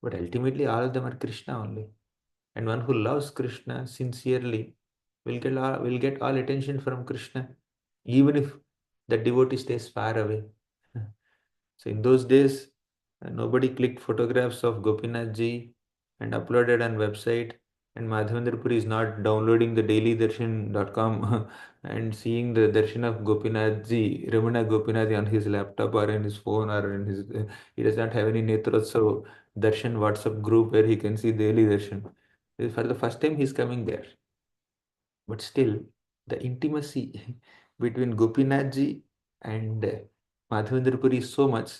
but ultimately all of them are Krishna only. And one who loves Krishna sincerely will get all attention from Krishna, even if the devotee stays far away. So in those days, nobody clicked photographs of Gopinath Ji and uploaded on website, and Madhavendra Puri is not downloading the dailydarshan.com and seeing the darshan of Gopinath Ji, Ramana Gopinath on his laptop or in his phone or in his, he does not have any Netrotsav darshan WhatsApp group where he can see daily darshan. For the first time he is coming there. But still, the intimacy between Gopinath Ji and Madhavendra Puri is so much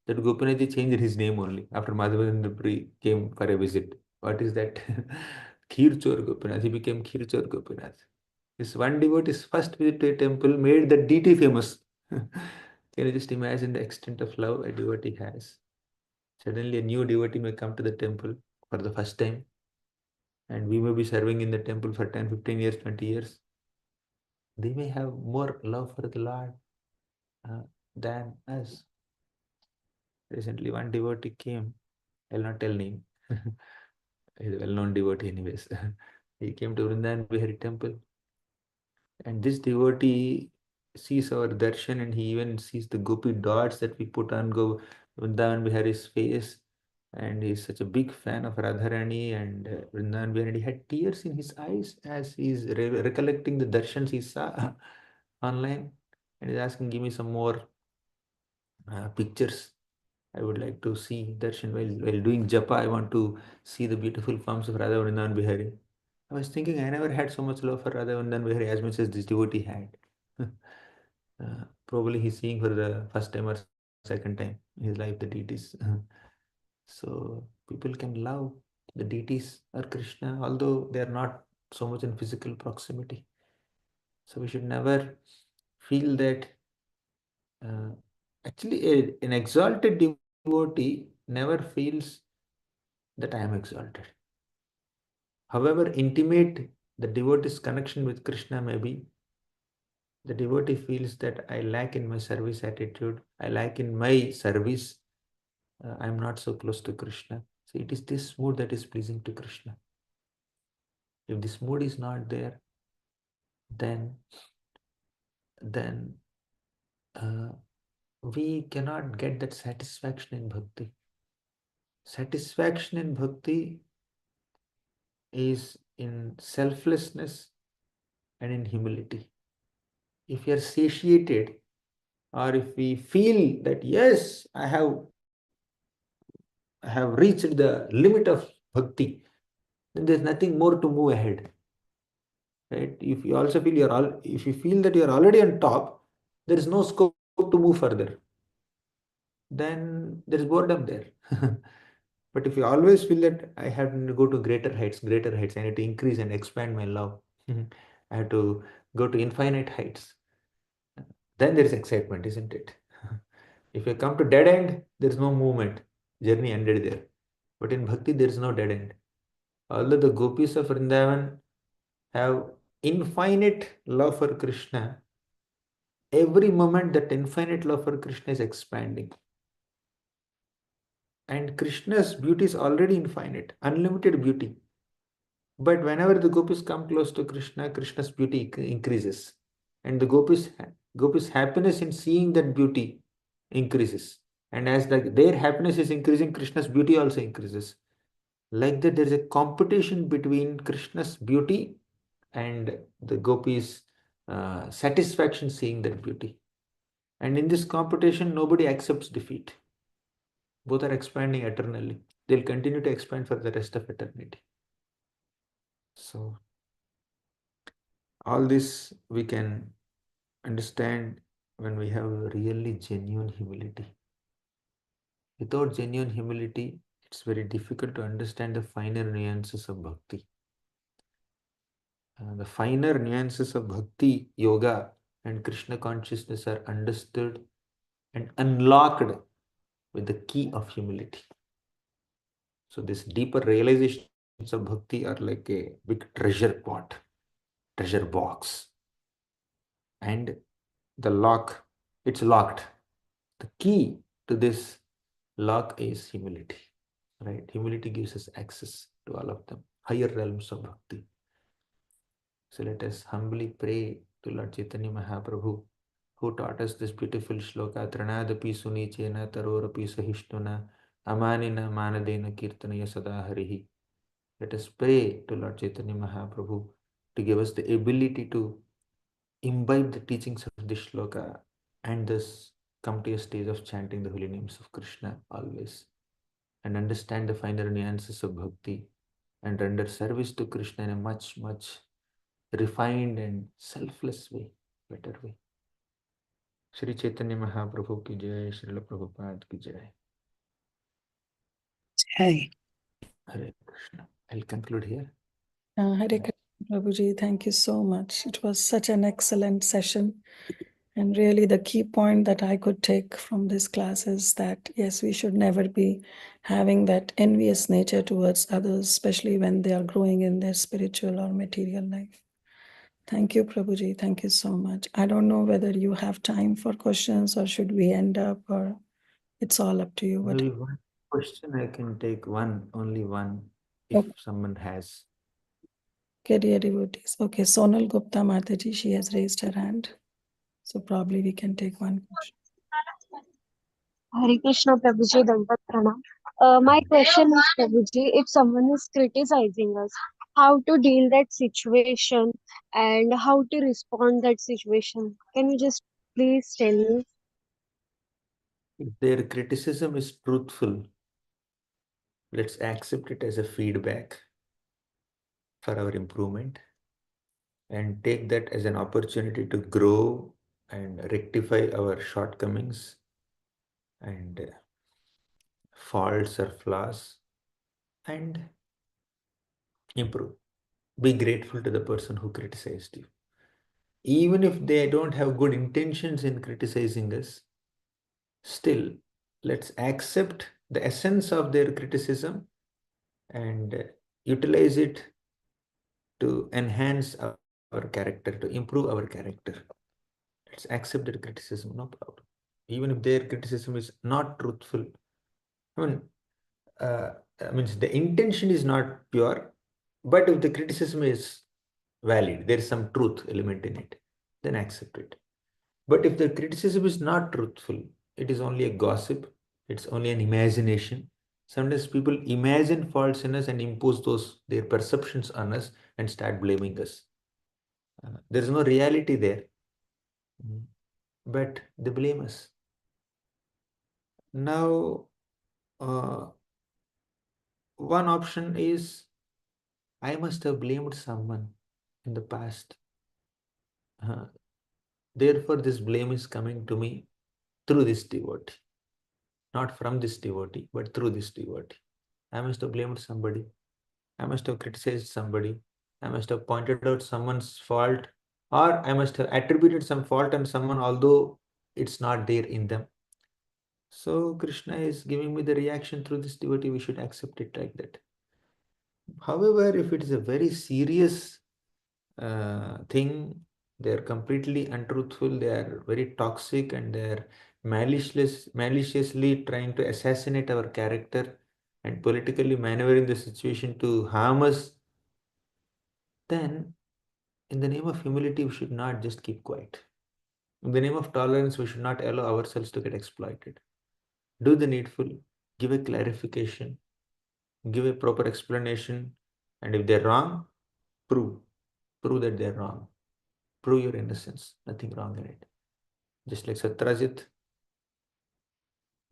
that Gopinath Ji changed his name only after Madhavendra Puri came for a visit. What is that? Khirchor Gopinath. He became Khirchor Gopinath. This one devotee's first visit to a temple made the deity famous. Can you just imagine the extent of love a devotee has? Suddenly, a new devotee may come to the temple for the first time, and we may be serving in the temple for 10, 15 years, 20 years. They may have more love for the Lord than us. Recently, one devotee came. I'll not tell name. He's a well-known devotee, anyways. He came to Vrindavan Vihari temple, and this devotee sees our darshan, and he even sees the gopi dots that we put on Vrindavan Vihari's face. And he's such a big fan of Radharani and Vrindavan Vihari. He had tears in his eyes as he's recollecting the darshans he saw online, and he's asking, give me some more pictures. I would like to see darshan while doing japa. I want to see the beautiful forms of Radha Vrindavan Bihari. I was thinking I never had so much love for Radha Vrindavan Bihari as much as this devotee had. Probably he's seeing for the first time or second time in his life the deities. So people can love the deities or Krishna, although they are not so much in physical proximity. So we should never feel that actually an exalted devotee never feels that I am exalted. However intimate the devotee's connection with Krishna may be, the devotee feels that I lack in my service attitude, I lack in my service, I am not so close to Krishna. So it is this mood that is pleasing to Krishna. If this mood is not there, then we cannot get that satisfaction in bhakti. Satisfaction in bhakti is in selflessness and in humility. If we are satiated, or if we feel that yes, I have reached the limit of bhakti, then there's nothing more to move ahead. Right? If you also feel if you feel that you're already on top, there is no scope to move further. Then there is boredom there. But if you always feel that I have to go to greater heights, I need to increase and expand my love. I have to go to infinite heights. Then there is excitement, isn't it? If you come to dead end, there is no movement. Journey ended there. But in bhakti, there is no dead end. Although the gopis of Vrindavan have infinite love for Krishna, every moment that infinite love for Krishna is expanding. And Krishna's beauty is already infinite, unlimited beauty. But whenever the gopis come close to Krishna, Krishna's beauty increases. And the gopis' happiness in seeing that beauty increases. And as their happiness is increasing, Krishna's beauty also increases. Like that, there is a competition between Krishna's beauty and the gopis' satisfaction seeing that beauty. And in this competition, nobody accepts defeat. Both are expanding eternally. They'll continue to expand for the rest of eternity. So, all this we can understand when we have really genuine humility. Without genuine humility, it's very difficult to understand the finer nuances of bhakti. The finer nuances of bhakti, yoga, and Krishna consciousness are understood and unlocked with the key of humility. So, this deeper realizations of bhakti are like a big treasure pot, treasure box, and the lock, it's locked. The key to this lock is humility, right? Humility gives us access to all of them, higher realms of bhakti. So let us humbly pray to Lord Chaitanya Mahaprabhu, who taught us this beautiful shloka, Tranadapi Sunichena Tarorapi Sahishnuna Amanina Manadena Kirtanaya Sada Harihi. Let us pray to Lord Chaitanya Mahaprabhu to give us the ability to imbibe the teachings of this shloka and thus come to a stage of chanting the holy names of Krishna always, and understand the finer nuances of bhakti and render service to Krishna in a much, much refined and selfless way, better way. Shri Chaitanya Mahaprabhu ki jai, Srila Prabhupada ki jai. Hey. Hare Krishna. I'll conclude here. Hare Krishna, Prabhuji, thank you so much. It was such an excellent session. And really, the key point that I could take from this class is that, yes, we should never be having that envious nature towards others, especially when they are growing in their spiritual or material life. Thank you, Prabhuji. Thank you so much. I don't know whether you have time for questions or should we end up, or it's all up to you. Maybe one question I can take, only one, if Okay. someone has. Okay, dear devotees. Okay, Sonal Gupta Mataji, she has raised her hand. So probably we can take one question. Hare Krishna, Prabhuji, Dandat Pranam. My question is, Prabhuji, if someone is criticizing us, how to deal that situation and how to respond that situation? Can you just please tell me? If their criticism is truthful, let's accept it as a feedback for our improvement and take that as an opportunity to grow and rectify our shortcomings and faults or flaws and improve. Be grateful to the person who criticized you. Even if they don't have good intentions in criticizing us, still let's accept the essence of their criticism and utilize it to enhance our character, to improve our character. Let's accept their criticism, no problem. Even if their criticism is not truthful, the intention is not pure, but if the criticism is valid, there is some truth element in it, then accept it. But if the criticism is not truthful, it is only a gossip, it's only an imagination, Sometimes people imagine faults in us and impose their perceptions on us and start blaming us. There is no reality there, but they blame us. Now, one option is, I must have blamed someone in the past. Therefore, this blame is coming to me through this devotee. Not from this devotee, but through this devotee. I must have blamed somebody. I must have criticized somebody. I must have pointed out someone's fault, or I must have attributed some fault on someone, although it's not there in them. So Krishna is giving me the reaction through this devotee. We should accept it like that. However, if it is a very serious thing, they are completely untruthful, they are very toxic, and they are maliciously trying to assassinate our character and politically maneuvering the situation to harm us, then in the name of humility, we should not just keep quiet. In the name of tolerance, we should not allow ourselves to get exploited. Do the needful, give a clarification, give a proper explanation, and if they're wrong, prove that they're wrong. Prove your innocence, nothing wrong in it. Just like Satrajit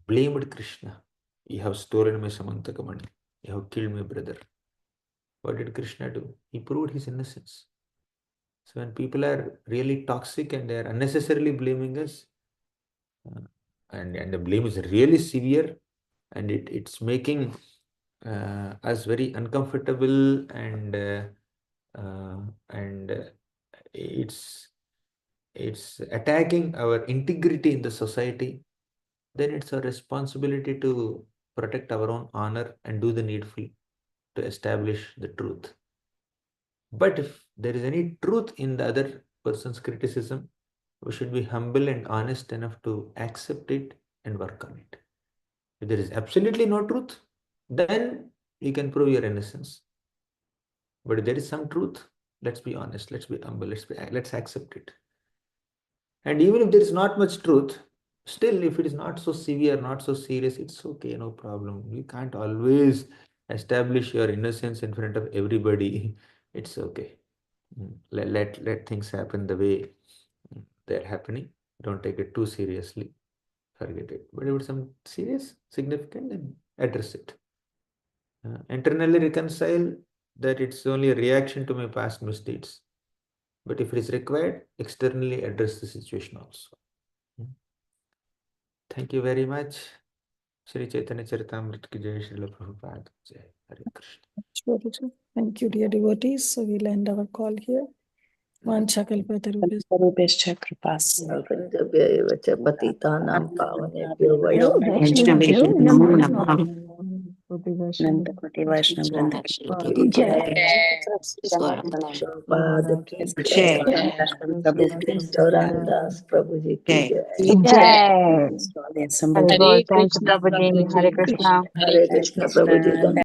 blamed Krishna. You have stolen my Samantakamani. You have killed my brother. What did Krishna do? He proved his innocence. So when people are really toxic and they are unnecessarily blaming us, and the blame is really severe, and it's making us very uncomfortable, and it's attacking our integrity in the society, then it's our responsibility to protect our own honor and do the needful to establish the truth. But if there is any truth in the other person's criticism, we should be humble and honest enough to accept it and work on it. If there is absolutely no truth, then you can prove your innocence. But if there is some truth, let's be honest, let's be humble, let's accept it. And even if there is not much truth, still, if it is not so severe, not so serious, it's okay, no problem. You can't always establish your innocence in front of everybody. It's okay. Let things happen the way they're happening. Don't take it too seriously. Forget it. But if it's some serious, significant, then address it. Internally reconcile that it's only a reaction to my past misdeeds. But if it is required, externally address the situation also. Thank you very much. Shri Chaitanya Charitamrita ki jai, Srila Prabhupada ki jai. Hare Krishna. Thank you, dear devotees. So we'll end our call here. Sarubhyascha kripasi. Gauranga च पतितानां पावनेभ्यो Vaishnavebhyo वैष्णवेभ्यो namo नमो namaha. नमः। Nanda Koti Vaishnava Vrinda ki जय प्रभुपाद की jai. जय। गौरांग दास प्रभु जी की Jai. जय। Jai. So, Very assembled. Hare good. Thank you, Krishna Prabhuji. Prabhuji. Hare Krishna. Hare Krishna Prabhu ji.